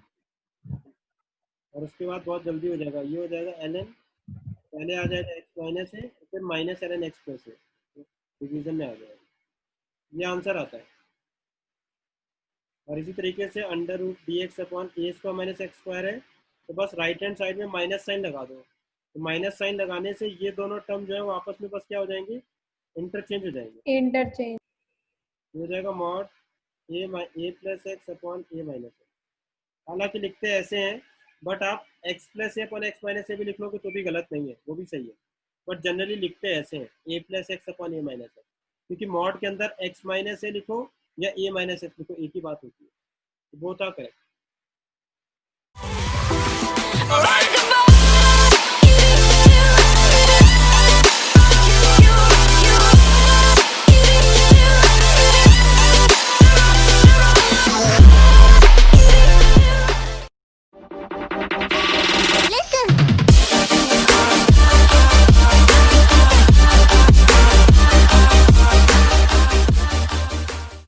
और उसके बाद बहुत जल्दी हो जाएगा, ये हो जाएगा ln, पहले आ जाएगा एक्स माइनस ए फिर माइनस ln एक्स प्लस ए, डिवीजन में आ जाएगा, ये आंसर आता है। और इसी तरीके से under root D x upon a square minus x square है, तो बस राइट हैंड साइड में माइनस साइन लगा दो, तो माइनस साइन लगाने से ये दोनों टर्म जो है वो आपस में बस क्या हो जाएंगे, इंटरचेंज हो जाएंगे। इंटरचेंज। ये हो जाएगा मॉड ए प्लस एक्स अपॉन ए माइनस ए। हालांकि लिखते ऐसे हैं, बट आप एक्स प्लस ए अपॉन एक्स माइनस ए भी लिख लोगे तो भी गलत नहीं है, वो भी सही है, बट जनरली लिखते ऐसे हैं ए प्लस एक्स अपॉन ए माइनस ए, क्योंकि मॉड के अंदर एक्स माइनस ए लिखो या ए माइनस एक्स लिखो एक ही बात होती है, तो वो था करेक्ट।